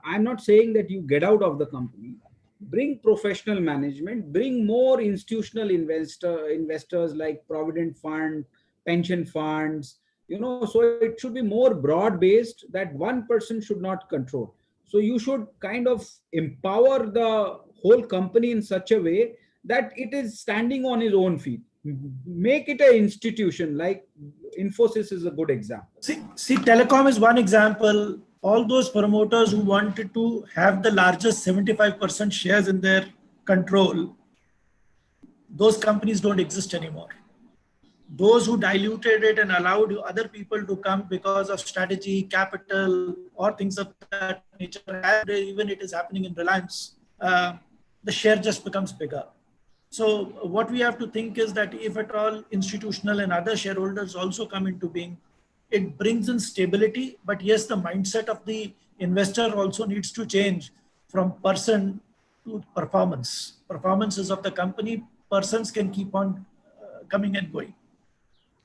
I'm not saying that you get out of the company. Bring professional management, bring more institutional investors like provident fund, pension funds, so it should be more broad based, that one person should not control. So you should kind of empower the whole company in such a way that it is standing on its own feet. Make it an institution, like Infosys is a good example. See, telecom is one example. All those promoters who wanted to have the largest 75% shares in their control, those companies don't exist anymore. Those who diluted it and allowed other people to come because of strategy, capital, or things of that nature, even it is happening in Reliance, the share just becomes bigger. So what we have to think is that if at all institutional and other shareholders also come into being, it brings in stability. But yes, the mindset of the investor also needs to change from person to performance. Performance is of the company. Persons can keep on coming and going.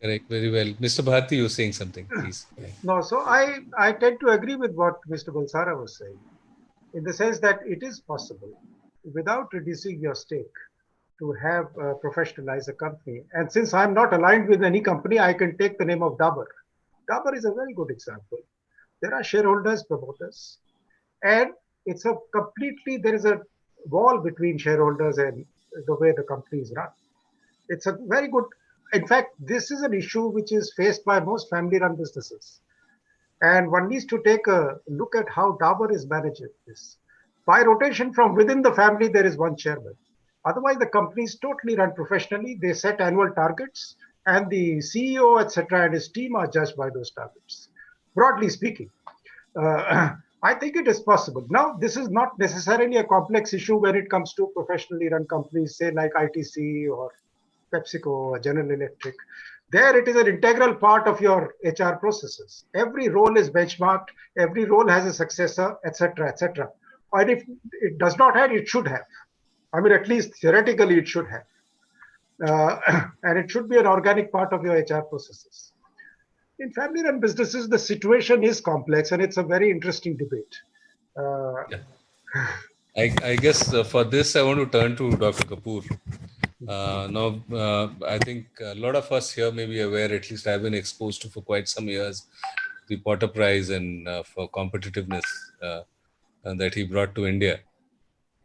Correct. Very well. Mr. Bharati, you were saying something, please. No, so I tend to agree with what Mr. Bulsara was saying, in the sense that it is possible, without reducing your stake, to have professionalize a company. And since I'm not aligned with any company, I can take the name of Dabur. Dabur is a very good example. There are shareholders, promoters, and it's a completely, there is a wall between shareholders and the way the company is run. It's a very good, in fact, this is an issue which is faced by most family-run businesses. And one needs to take a look at how Dabur is managing this. By rotation from within the family, there is one chairman. Otherwise, the company is totally run professionally. They set annual targets, and the CEO, etc., and his team are judged by those targets. Broadly speaking, I think it is possible. Now, this is not necessarily a complex issue when it comes to professionally run companies, say like ITC or PepsiCo or General Electric. There, it is an integral part of your HR processes. Every role is benchmarked. Every role has a successor, etc., etc. And if it does not have, it should have. I mean, at least theoretically, it should have. And it should be an organic part of your HR processes. In family-run businesses, the situation is complex, and it's a very interesting debate. I guess for this, I want to turn to Dr. Kapoor. Now, I think a lot of us here may be aware, at least I've been exposed to for quite some years, the Potter Prize and for competitiveness that he brought to India.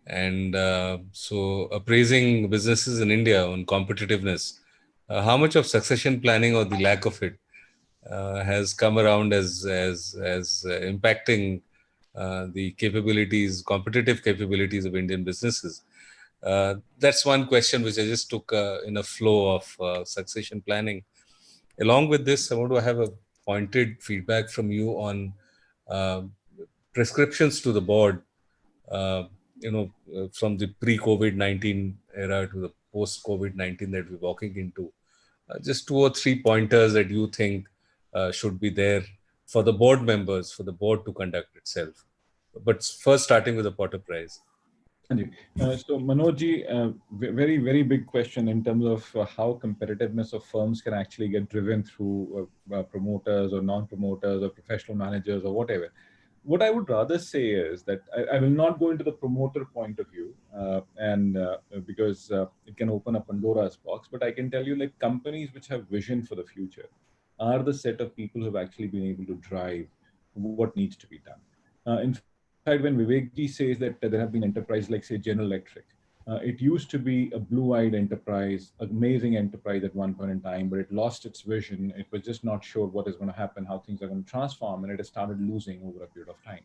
And so appraising businesses in India on competitiveness, how much of succession planning or the lack of it has come around as impacting the capabilities, competitive capabilities of Indian businesses? That's one question which I just took in a flow of succession planning. Along with this, I want to have a pointed feedback from you on prescriptions to the board, from the pre-COVID-19 era to the post-COVID-19 that we're walking into. Just 2 or 3 pointers that you think should be there for the board members, for the board to conduct itself. But first, starting with the Potter Prize. So Manoj, very, very big question in terms of how competitiveness of firms can actually get driven through promoters or non-promoters or professional managers or whatever. What I would rather say is that I will not go into the promoter point of view because it can open up Pandora's box, but I can tell you, like, companies which have vision for the future are the set of people who have actually been able to drive what needs to be done. In fact, when Vivek ji says that there have been enterprises like, say, General Electric, it used to be a blue-eyed enterprise, amazing enterprise at one point in time, but it lost its vision. It was just not sure what is going to happen, how things are going to transform, and it has started losing over a period of time.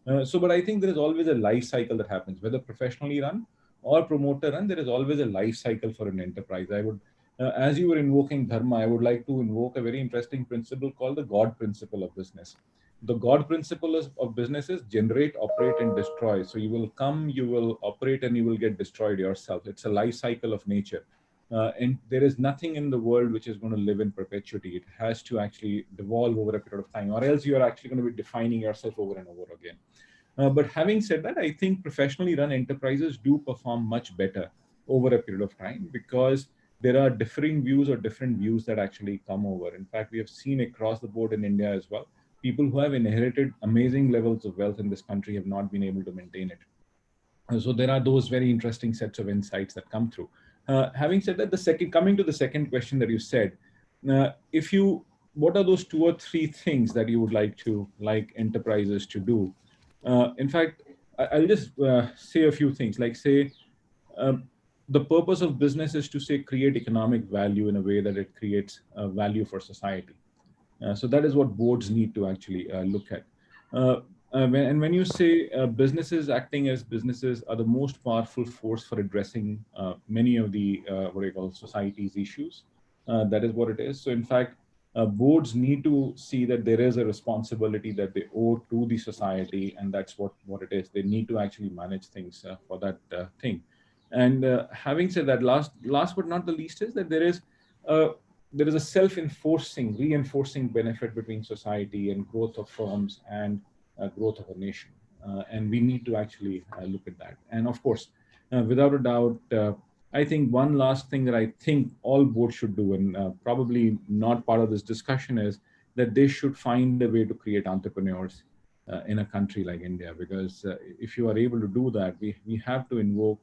But I think there is always a life cycle that happens, whether professionally run or promoter run. There is always a life cycle for an enterprise. I would, as you were invoking dharma, I would like to invoke a very interesting principle called the God principle of business. The God principle of businesses: generate, operate, and destroy. So you will come, you will operate, and you will get destroyed yourself. It's a life cycle of nature. And there is nothing in the world which is going to live in perpetuity. It has to actually devolve over a period of time, or else you are actually going to be defining yourself over and over again. But having said that, I think professionally run enterprises do perform much better over a period of time because there are differing views or different views that actually come over. In fact, we have seen across the board in India as well, people who have inherited amazing levels of wealth in this country have not been able to maintain it. So there are those very interesting sets of insights that come through. Having said that, coming to the second question that you said, what are those 2 or 3 things that you would like enterprises to do? In fact, I'll just say a few things, like say, the purpose of business is to create economic value in a way that it creates value for society. So that is what boards need to actually look at. When you say businesses acting as businesses are the most powerful force for addressing many of the society's issues, that is what it is. So in fact, boards need to see that there is a responsibility that they owe to the society, and that's what it is. They need to actually manage things for that thing. And having said that, last but not the least is that there is a self-enforcing, reinforcing benefit between society and growth of firms and growth of a nation. And we need to actually look at that. And of course, without a doubt, I think one last thing that I think all boards should do, and probably not part of this discussion, is that they should find a way to create entrepreneurs in a country like India. Because if you are able to do that, we have to invoke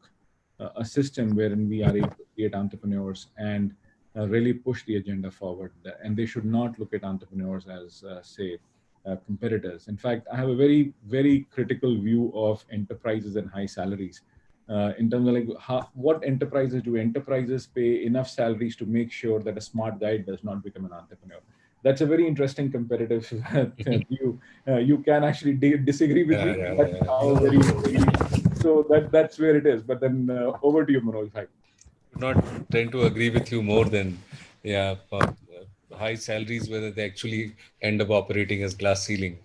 a system wherein we are able to create entrepreneurs and really push the agenda forward. And they should not look at entrepreneurs as, say, competitors. In fact, I have a very, very critical view of enterprises and high salaries. In terms of like what enterprises do enterprises pay enough salaries to make sure that a smart guy does not become an entrepreneur? That's a very interesting competitive view. You can actually disagree with me. That's how so that's where it is. But then over to you, Manoj. Hi. Not tend to agree with you more than high salaries, whether they actually end up operating as glass ceiling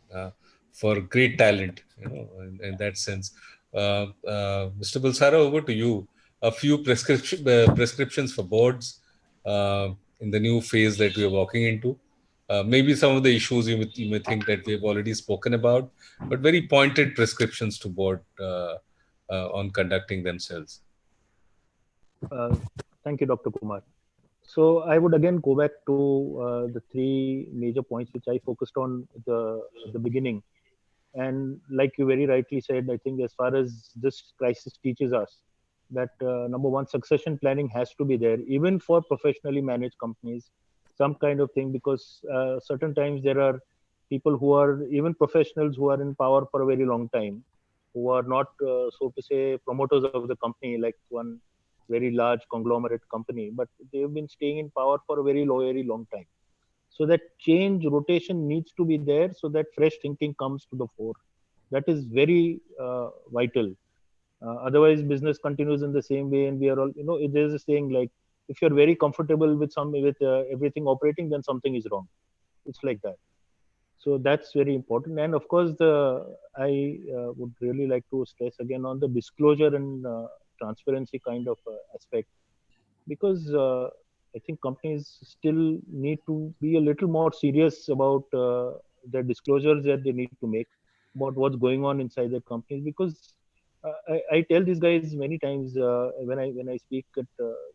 for great talent, in that sense. Mr. Bulsara, over to you. A few prescriptions for boards in the new phase that we are walking into. Maybe some of the issues you may think that we have already spoken about, but very pointed prescriptions to board on conducting themselves. Thank you, Dr. Kumar. So I would again go back to the three major points which I focused on at the beginning. And like you very rightly said, I think as far as this crisis teaches us that number one, succession planning has to be there, even for professionally managed companies, some kind of thing, because certain times there are people who are even professionals who are in power for a very long time, who are not, so to say, promoters of the company, like one very large conglomerate company, but they've been staying in power for a very long time. So that change rotation needs to be there so that fresh thinking comes to the fore. That is very vital. Otherwise, business continues in the same way, and we are all, there's a saying like, if you're very comfortable with everything operating, then something is wrong. It's like that. So that's very important. And of course, I would really like to stress again on the disclosure and transparency kind of aspect, because I think companies still need to be a little more serious about the disclosures that they need to make about what's going on inside their companies. Because I tell these guys many times when I speak at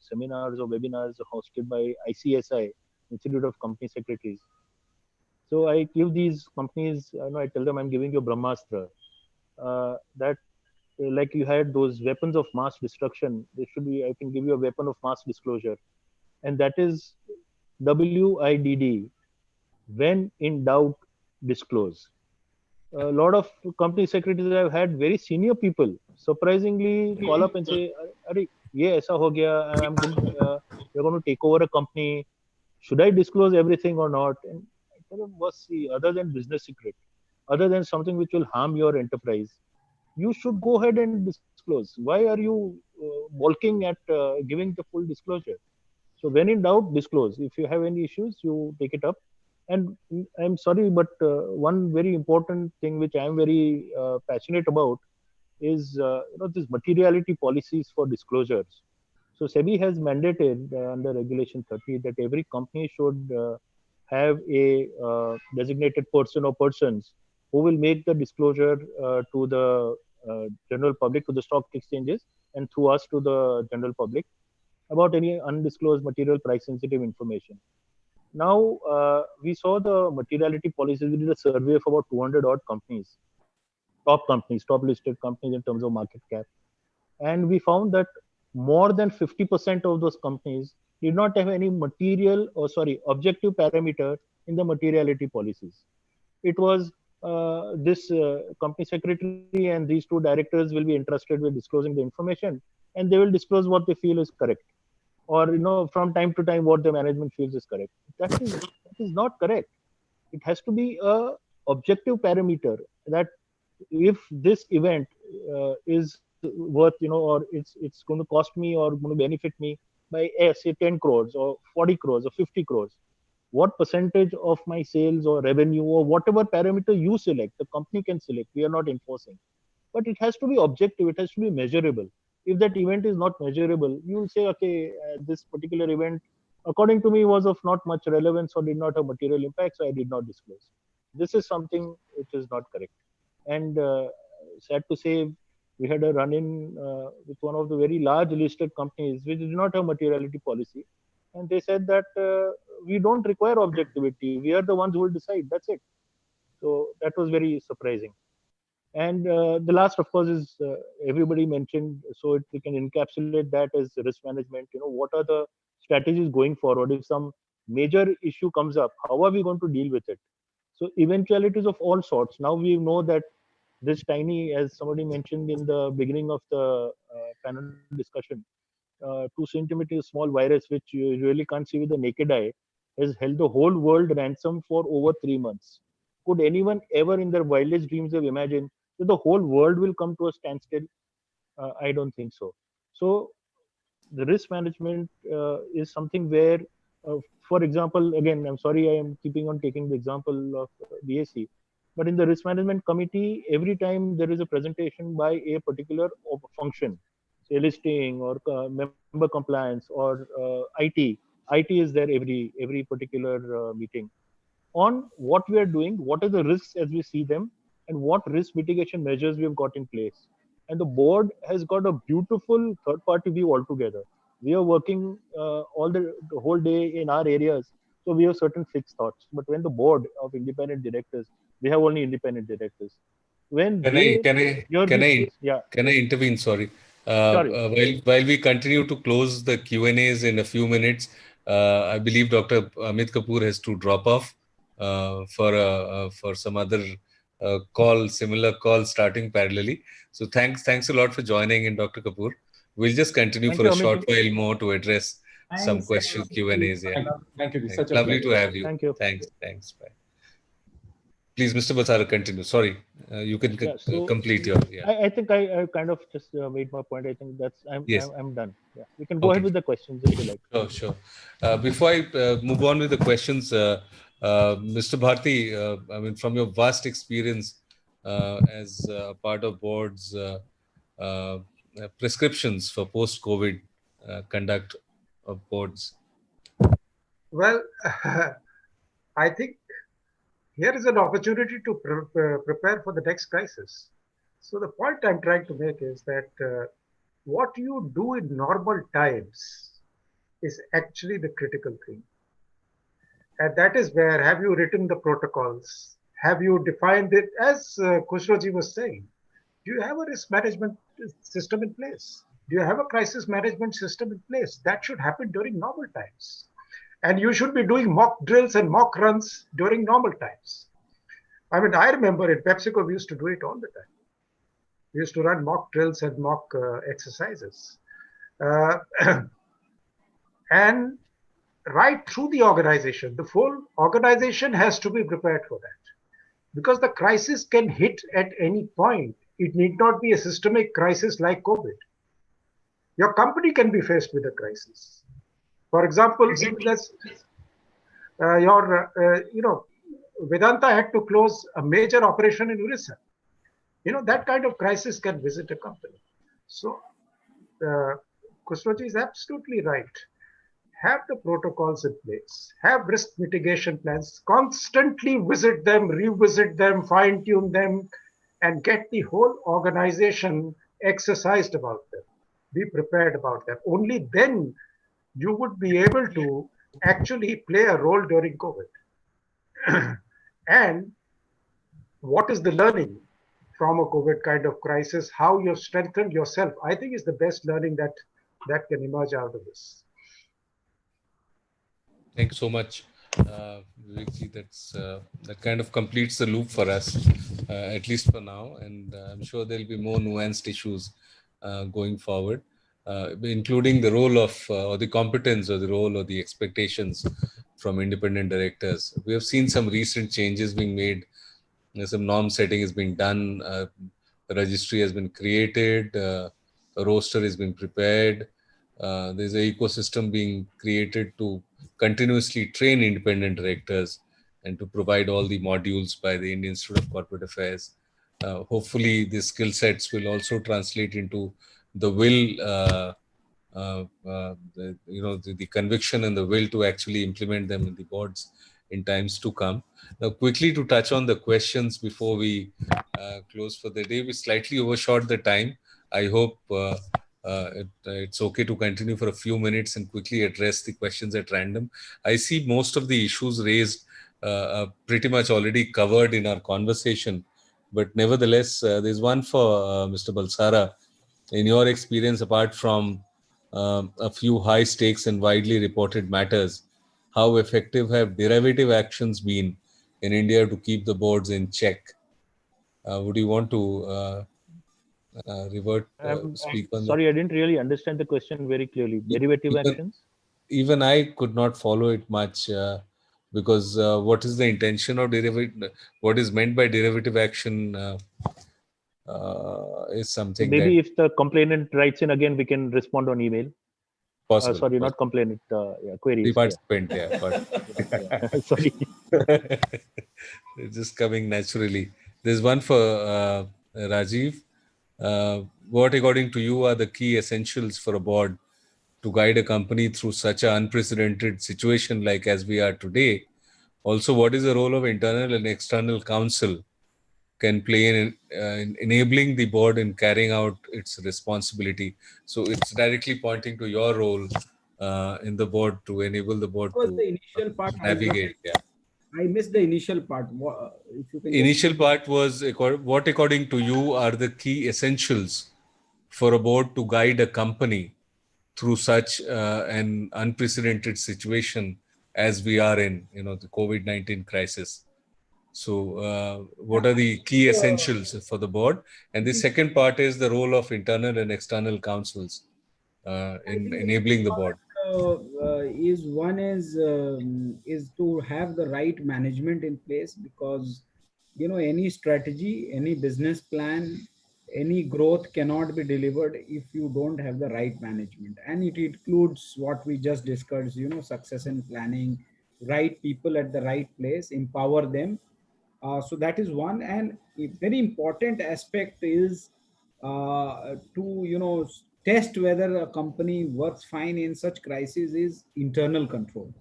seminars or webinars hosted by ICSI, Institute of Company Secretaries. So I give these companies, I tell them I'm giving you a Brahmastra. That like you had those weapons of mass destruction, there should be, I can give you a weapon of mass disclosure. And that is WIDD, when in doubt, disclose. A lot of company secretaries have had very senior people surprisingly call up and say, "Arey, ye aisa ho gaya, we're going to take over a company. Should I disclose everything or not?" And I tell them, see, other than business secret, other than something which will harm your enterprise, you should go ahead and disclose. Why are you balking at giving the full disclosure? So when in doubt, disclose. If you have any issues, you take it up. And I'm sorry, but one very important thing which I'm very passionate about is this materiality policies for disclosures. So SEBI has mandated under Regulation 30 that every company should have a designated person or persons who will make the disclosure to the general public, to the stock exchanges, and through us to the general public about any undisclosed material price sensitive information. Now, we saw the materiality policies. We did a survey of about 200 odd companies, top listed companies in terms of market cap. And we found that more than 50% of those companies did not have any objective parameter in the materiality policies. It was this company secretary and these two directors will be entrusted with disclosing the information, and they will disclose what they feel is correct, or from time to time what the management feels is correct. That is not correct. It has to be a objective parameter that if this event is worth or it's going to cost me or going to benefit me by say 10 crores or 40 crores or 50 crores, what percentage of my sales or revenue or whatever parameter you select, the company can select. We are not enforcing, but it has to be objective. It has to be measurable. If that event is not measurable, you will say, okay, this particular event, according to me, was of not much relevance or did not have material impact, so I did not disclose. This is something which is not correct. And sad to say, we had a run-in with one of the very large listed companies which did not have materiality policy. And they said that we don't require objectivity. We are the ones who will decide. That's it. So that was very surprising. And the last, of course, is everybody mentioned, so we can encapsulate that as risk management. What are the strategies going forward? If some major issue comes up, how are we going to deal with it? So eventualities of all sorts. Now we know that this tiny, as somebody mentioned in the beginning of the panel discussion, 2 centimeters small virus, which you really can't see with the naked eye, has held the whole world ransom for over 3 months. Could anyone ever in their wildest dreams have imagined that the whole world will come to a standstill? I don't think so. So the risk management is something where, for example, again, I'm sorry, I am keeping on taking the example of BSc, but in the risk management committee, every time there is a presentation by a particular function, say listing or member compliance or IT is there every particular meeting on what we are doing, what are the risks as we see them, and what risk mitigation measures we have got in place. And the board has got a beautiful third party view altogether. We are working all the whole day in our areas, so we have certain fixed thoughts. But when the board of independent directors, we have only independent directors. When Can I they can I hear can this, I yeah, can I intervene? Sorry. sorry. While we continue to close the Q&As in a few minutes, I believe Dr. Amit Kapoor has to drop off for some other call, similar call starting parallelly. So thanks a lot for joining in, Dr. Kapoor. We'll just continue Thank for you, a Amit. short while more to address some Thanks. question Q&As. Yeah. Thank you. Thanks. Such a Lovely to pleasure. have you. Thank you. Thanks. Bye. Please, Mr. Bulsara, continue. Sorry, you can Yeah, so complete your. Yeah. I think I kind of just made my point. I think that's Yes. I'm done. Yeah, we can go ahead Okay. with the questions if you like. Sure. Before I move on with the questions, Mr. Bharati, I mean, from your vast experience as part of board's uh, prescriptions for post-COVID conduct of boards. Well, I think here is an opportunity to prepare for the next crisis. So the point I'm trying to make is that what you do in normal times is actually the critical thing. And that is where have you written the protocols? Have you defined it? As Khushro was saying, do you have a risk management system in place? Do you have a crisis management system in place? That should happen during normal times. And you should be doing mock drills and mock runs during normal times. I mean, I remember in PepsiCo, we used to do it all the time. We used to run mock drills and mock exercises. Uh, and right through the organization, the full organization has to be prepared for that. Because the crisis can hit at any point. It need not be a systemic crisis like COVID. Your company can be faced with a crisis. For example, Vedanta had to close a major operation in Orissa. That kind of crisis can visit a company. So, Khushro is absolutely right. Have the protocols in place, have risk mitigation plans, constantly visit them, revisit them, fine tune them, and get the whole organization exercised about them. Be prepared about them. Only then you would be able to actually play a role during COVID. And what is the learning from a COVID kind of crisis? How you've strengthened yourself, I think is the best learning that can emerge out of this. Thank you so much, Vivek. That kind of completes the loop for us, at least for now. And I'm sure there'll be more nuanced issues going forward, including the role of, or the competence, or the role, or the expectations from independent directors. We have seen some recent changes being made. Some norm setting is being done. The registry has been created. A roster has been prepared. There's an ecosystem being created to continuously train independent directors and to provide all the modules by the Indian Institute of Corporate Affairs. Hopefully, these skill sets will also translate into the will, the conviction and the will to actually implement them in the boards in times to come. Now, quickly to touch on the questions before we close for the day, we slightly overshot the time. I hope it's okay to continue for a few minutes and quickly address the questions at random. I see most of the issues raised pretty much already covered in our conversation But nevertheless, there's one for Mr. Bulsara. In your experience, apart from a few high stakes and widely reported matters, how effective have derivative actions been in India to keep the boards in check? Would you want to speak on that? Sorry, I didn't really understand the question very clearly. Derivative Even, actions? even I could not follow it much because what is the intention of derivative? What is meant by derivative action is So something that maybe if the complainant writes in again, we can respond on email. possible. Sorry, not complainant. Yeah, queries. The participant, yeah. Yeah. Sorry. It's just coming naturally. There's one for Rajiv. What, according to you, are the key essentials for a board to guide a company through such an unprecedented situation like as we are today? Also, what is the role of internal and external counsel can play in enabling the board in carrying out its responsibility? So it's directly pointing to your role in the board to enable the board What was to the initial part? navigate. Yeah. I missed the initial part. If you can Initial part was what, according to you, are the key essentials for a board to guide a company through such an unprecedented situation as we are in, the COVID-19 crisis. So, what are the key essentials for the board? And the second part is the role of internal and external counsels in enabling the board. Is one is to have the right management in place, because any strategy, any business plan, any growth cannot be delivered if you don't have the right management. And it includes what we just discussed, succession planning, right people at the right place, empower them. So that is one. And a very important aspect is to test whether a company works fine in such crisis is internal control.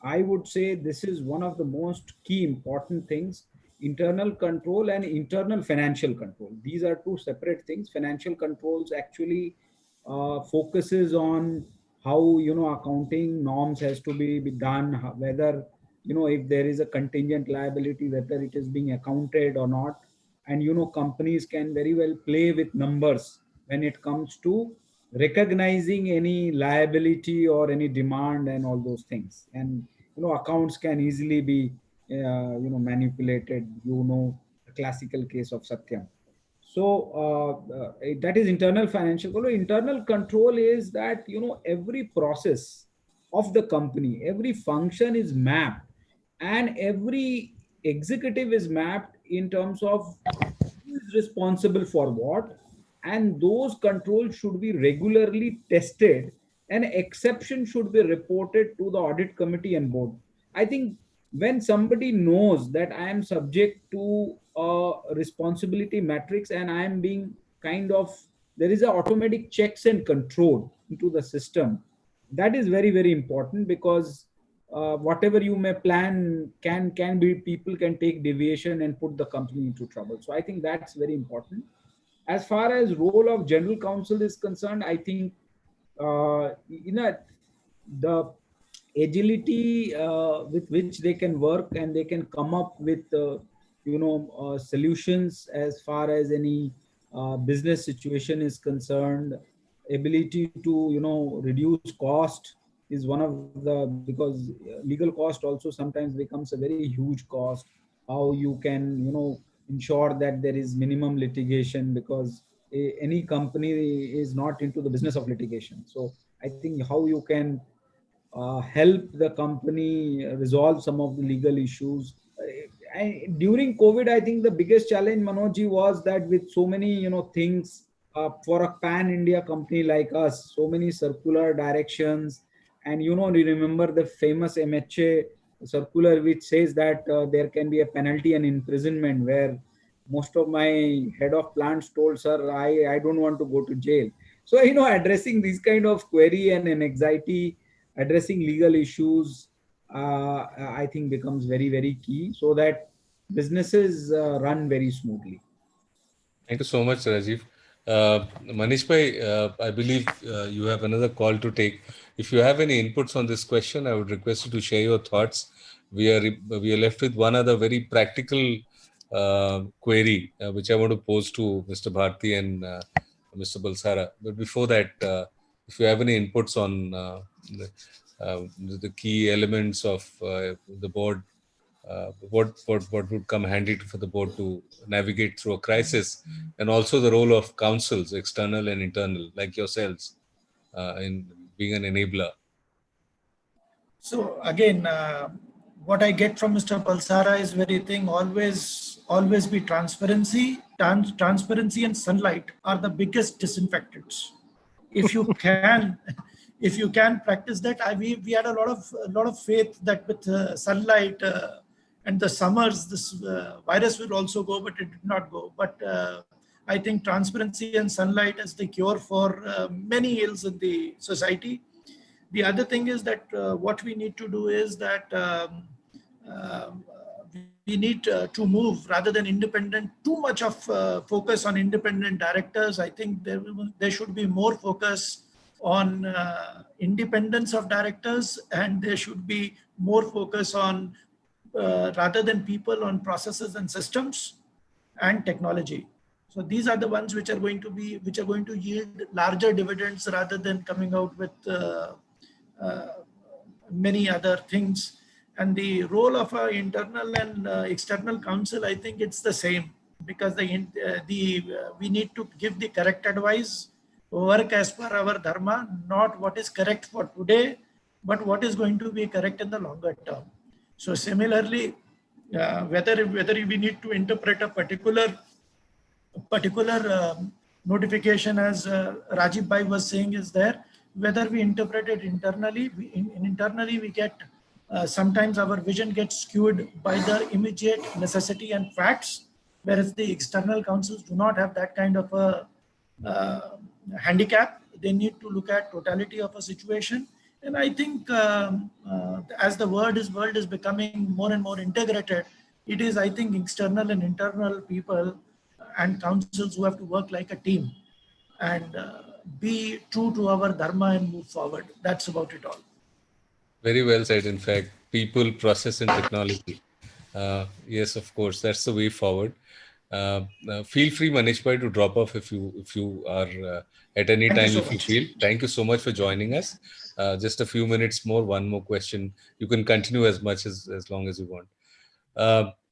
I would say this is one of the most key important things. Internal control and internal financial control, these are two separate things. Financial controls actually focuses on how accounting norms has to be done, whether if there is a contingent liability, whether it is being accounted or not. And companies can very well play with numbers when it comes to recognizing any liability or any demand and all those things. And accounts can easily be manipulated, the classical case of Satyam. So that is internal financial control. Internal control is that every process of the company, every function is mapped, and every executive is mapped in terms of who is responsible for what, and those controls should be regularly tested, and exception should be reported to the audit committee and board. I think when somebody knows that I am subject to a responsibility matrix and I am being kind of, there is a automatic checks and control into the system, that is very very important, because whatever you may plan can be, people can take deviation and put the company into trouble. So I think that's very important. As far as role of general counsel is concerned, I think the agility with which they can work, and they can come up with solutions as far as any business situation is concerned. Ability to reduce cost is one of the, because legal cost also sometimes becomes a very huge cost. How you can ensure that there is minimum litigation, because any company is not into the business of litigation. So I think how you can help the company resolve some of the legal issues. During COVID, I think the biggest challenge, Manoj, was that with so many things, for a pan India company like us, so many circular directions. And you remember the famous MHA circular which says that there can be a penalty and imprisonment, where most of my head of plants told, sir, I don't want to go to jail. So addressing these kind of query and an anxiety, addressing legal issues, I think becomes very very key, so that businesses run very smoothly. Thank you so much, Rajiv. Manish bhai, I believe you have another call to take. If you have any inputs on this question, I would request you to share your thoughts. We are left with one other very practical query which I want to pose to Mr. Bharati and Mr. Bulsara. But before that, if you have any inputs on the key elements of the board, what would come handy for the board to navigate through a crisis, and also the role of councils, external and internal, like yourselves, in being an enabler. So again, what I get from Mr. Bulsara is very thing, always be transparency. Transparency and sunlight are the biggest disinfectants. If you can, if you can practice that, we had a lot of faith that with sunlight and the summers, this virus will also go, but it did not go. But I think transparency and sunlight is the cure for many ills in the society. The other thing is that what we need to do is that we need to move rather than independent, too much of focus on independent directors. I think there should be more focus on independence of directors, and there should be more focus on rather than people, on processes and systems and technology. So these are the ones which are going to yield larger dividends rather than coming out with many other things. And the role of our internal and external counsel, I think it's the same, because we need to give the correct advice, work as per our dharma, not what is correct for today, but what is going to be correct in the longer term. So similarly, whether we need to interpret a particular notification, as Rajiv Bhai was saying, is there, whether we interpret it internally, internally we get, sometimes our vision gets skewed by the immediate necessity and facts, whereas the external counsels do not have that kind of a handicap. They need to look at totality of a situation. And I think as the world is becoming more and more integrated, it is, I think, external and internal people and councils who have to work like a team and be true to our dharma and move forward. That's about it all. Very well said. In fact, people, process, and technology. Yes, of course, that's the way forward. Feel free, Manish bhai, to drop off if you are at any time, if you feel. Thank you so much for joining us. Just a few minutes more, one more question. You can continue as much as long as you want.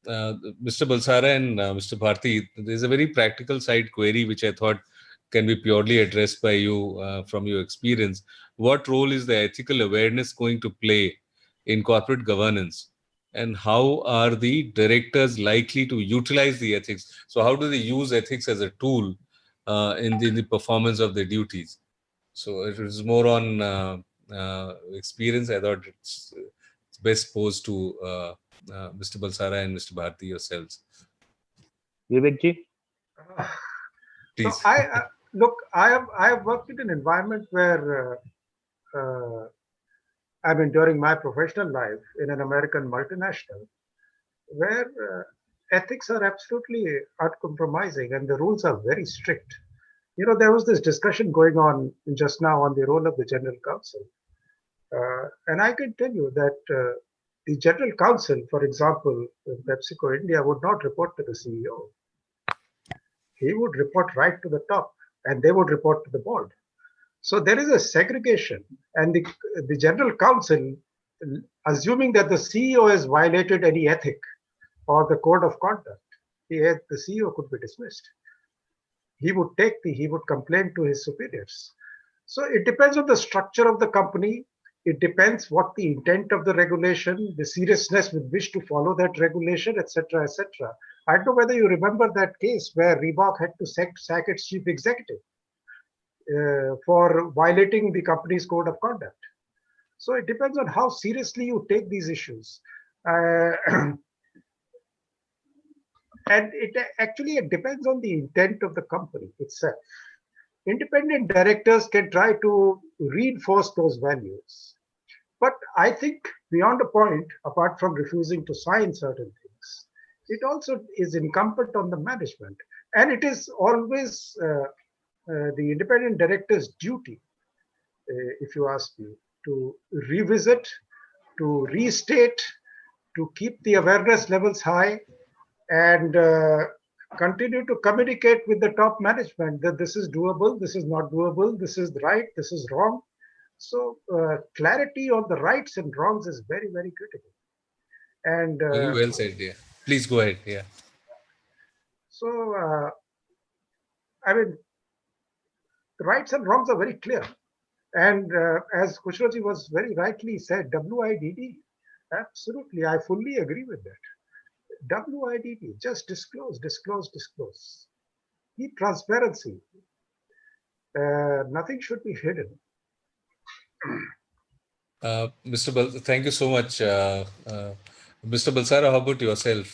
Mr. Bulsara and Mr. Bharati, there's a very practical side query which I thought can be purely addressed by you from your experience. What role is the ethical awareness going to play in corporate governance? And how are the directors likely to utilize the ethics? So how do they use ethics as a tool in the performance of their duties? So it is more on experience. I thought it's best posed to Mr. Bulsara and Mr. Bharati yourselves. Vivek ji? Please. So I have worked in an environment where I mean, during my professional life in an American multinational, where ethics are absolutely uncompromising and the rules are very strict. You know, there was this discussion going on just now on the role of the general counsel. And I can tell you that the general counsel, for example, in PepsiCo India, would not report to the CEO. He would report right to the top, and they would report to the board. So there is a segregation, and the general counsel, assuming that the CEO has violated any ethic or the code of conduct, the CEO could be dismissed. He would complain to his superiors. So it depends on the structure of the company. It depends what the intent of the regulation, the seriousness with which to follow that regulation, etc., etc. I don't know whether you remember that case where Reebok had to sack its chief executive for violating the company's code of conduct. So it depends on how seriously you take these issues. And it depends on the intent of the company itself. Independent directors can try to reinforce those values. But I think beyond a point, apart from refusing to sign certain things, it also is incumbent on the management. And it is always the independent director's duty, if you ask me, to revisit, to restate, to keep the awareness levels high, and continue to communicate with the top management that this is doable, this is not doable, this is right, this is wrong. So clarity on the rights and wrongs is very, very critical. And Very well said. Yeah. Please go ahead. Yeah. so, I mean, the rights and wrongs are very clear. And as Khushroji was very rightly said, WIDD, absolutely, I fully agree with that. WIDD, just disclose, disclose, disclose. Keep transparency. Nothing should be hidden. Thank you so much. Mr. Bulsara, how about yourself?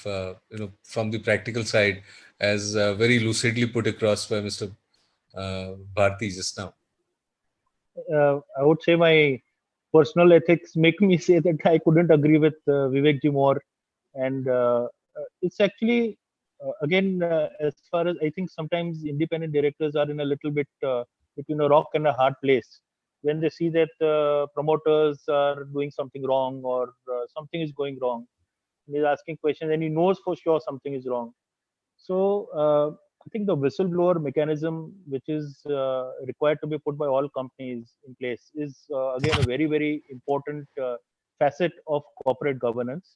From the practical side, as very lucidly put across by Mr. Bharati just now. I would say my personal ethics make me say that I couldn't agree with Vivek ji more. And it's actually, as far as I think sometimes independent directors are in a little bit between a rock and a hard place. When they see that promoters are doing something wrong or something is going wrong, and he's asking questions and he knows for sure something is wrong. So I think the whistleblower mechanism, which is required to be put by all companies in place, is again a very, very important facet of corporate governance.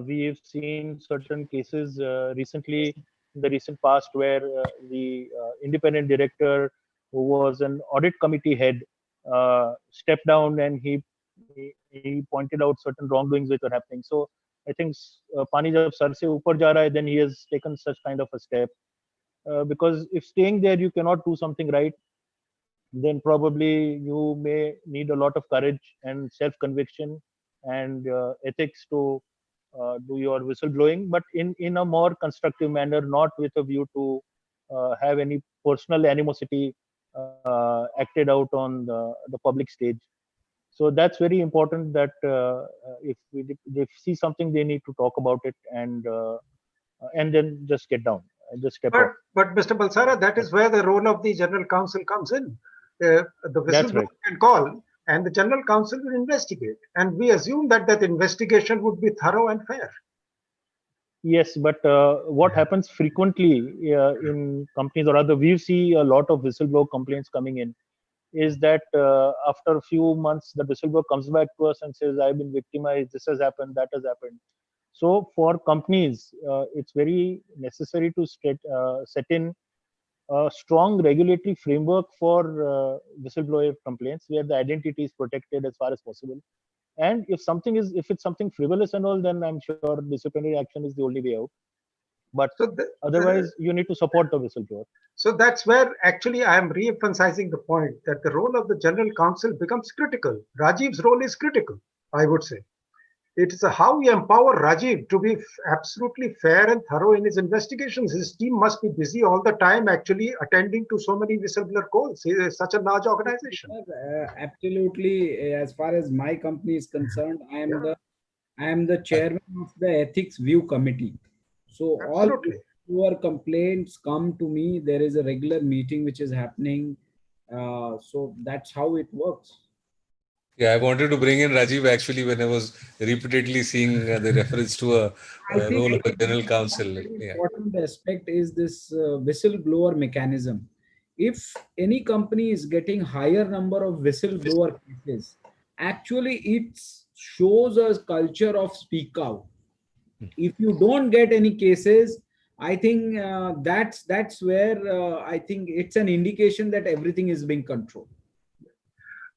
We've seen certain cases recently in the recent past where the independent director, who was an audit committee head, stepped down and he pointed out certain wrongdoings which were happening. So I think Pani jab sar se upar ja raha hai, then he has taken such kind of a step. Because if staying there you cannot do something right, then probably you may need a lot of courage and self-conviction and ethics to do your whistleblowing, but in a more constructive manner, not with a view to have any personal animosity acted out on the public stage. So that's very important that if they see something, they need to talk about it and then just get down and just step up. But Mr. Bulsara, that is where the role of the General Counsel comes in. The whistleblower can call and the General Counsel will investigate. And we assume that that investigation would be thorough and fair. Yes, but what happens frequently in companies, or rather we see a lot of whistleblower complaints coming in, is that after a few months, the whistleblower comes back to us and says, I've been victimized, this has happened, that has happened. So for companies, it's very necessary to set in a strong regulatory framework for whistleblower complaints where the identity is protected as far as possible. And if it's something frivolous and all, then I'm sure disciplinary action is the only way out. But otherwise, you need to support the whistleblower. So that's where actually I am re-emphasizing the point that the role of the General Counsel becomes critical. Rajiv's role is critical, I would say. It is how we empower Rajiv to be absolutely fair and thorough in his investigations. His team must be busy all the time actually attending to so many whistleblower calls. He is such a large organization. Absolutely. As far as my company is concerned, I am the chairman of the Ethics View Committee. So all your complaints come to me. There is a regular meeting which is happening. So that's how it works. Yeah, I wanted to bring in Rajiv actually when I was repeatedly seeing the reference to a role of a General Counsel. The important aspect is this whistleblower mechanism. If any company is getting higher number of whistleblower cases, actually it shows a culture of speak out. If you don't get any cases, I think that's where I think it's an indication that everything is being controlled.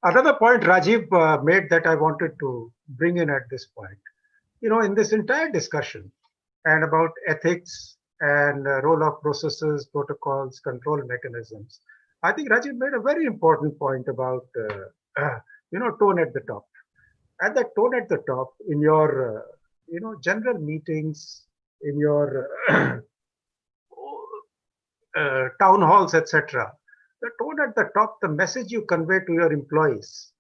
Another point Rajiv made that I wanted to bring in at this point, in this entire discussion and about ethics and role of processes, protocols, control mechanisms, I think Rajiv made a very important point about, tone at the top. At that tone at the top in your, general meetings, in your town halls, etc. The tone at the top, the message you convey to your employees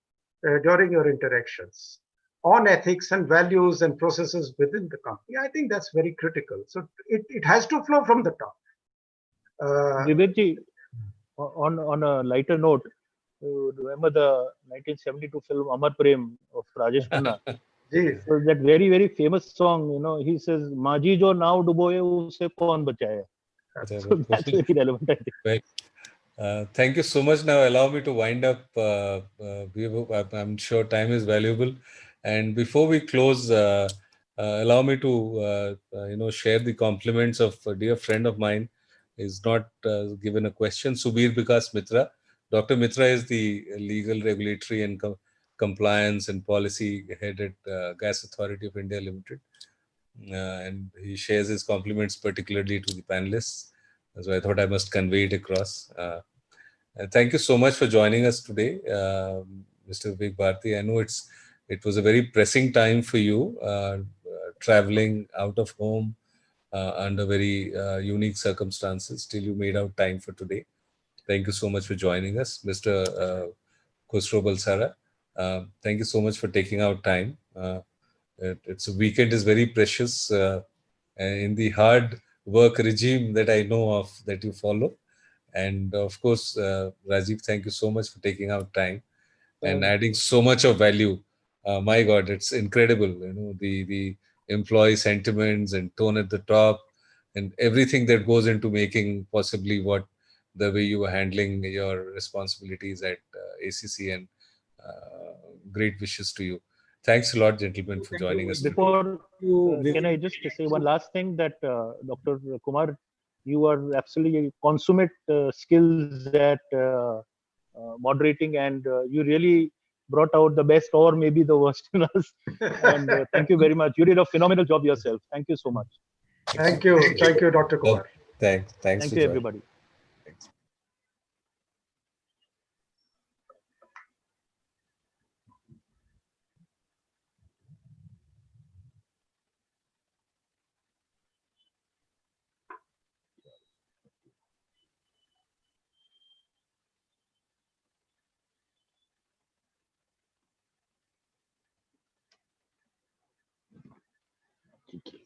during your interactions on ethics and values and processes within the company, I think that's very critical. So it has to flow from the top. Vivek, on a lighter note, remember the 1972 film Amar Prem of Rajesh Khanna? Ji. So that very, very famous song, he says, "Maaji jo nao duboye, use kaun bachaya." So that's very relevant, I think. Well, thank you so much. Now allow me to wind up. I'm sure time is valuable, and before we close, allow me to share the compliments of a dear friend of mine. Is not given a question. Subir Bikas Mitra. Dr. Mitra is the legal, regulatory, and compliance and policy head at Gas Authority of India Limited, and he shares his compliments particularly to the panelists. So I thought I must convey it across. Thank you so much for joining us today, Mr. Vivek Bharati. I know it was a very pressing time for you, traveling out of home under very unique circumstances. Still, you made out time for today. Thank you so much for joining us, Mr. Khushro Bulsara. Thank you so much for taking out time. It's a weekend is very precious in the hard work regime that I know of that you follow. And of course, Rajiv, thank you so much for taking out time and adding so much of value. My God, it's incredible. The employee sentiments and tone at the top and everything that goes into making possibly what the way you were handling your responsibilities at ACC, and great wishes to you. Thanks a lot, gentlemen, for joining us today. Before, can I just say one last thing that Dr. Kumar, you are absolutely consummate skills at moderating, and you really brought out the best or maybe the worst in us. And thank you very much. You did a phenomenal job yourself. Thank you so much. Thank you. Thank you, Dr. Kumar. Thanks Thank for you, joining. everybody. Thanks. Thank you.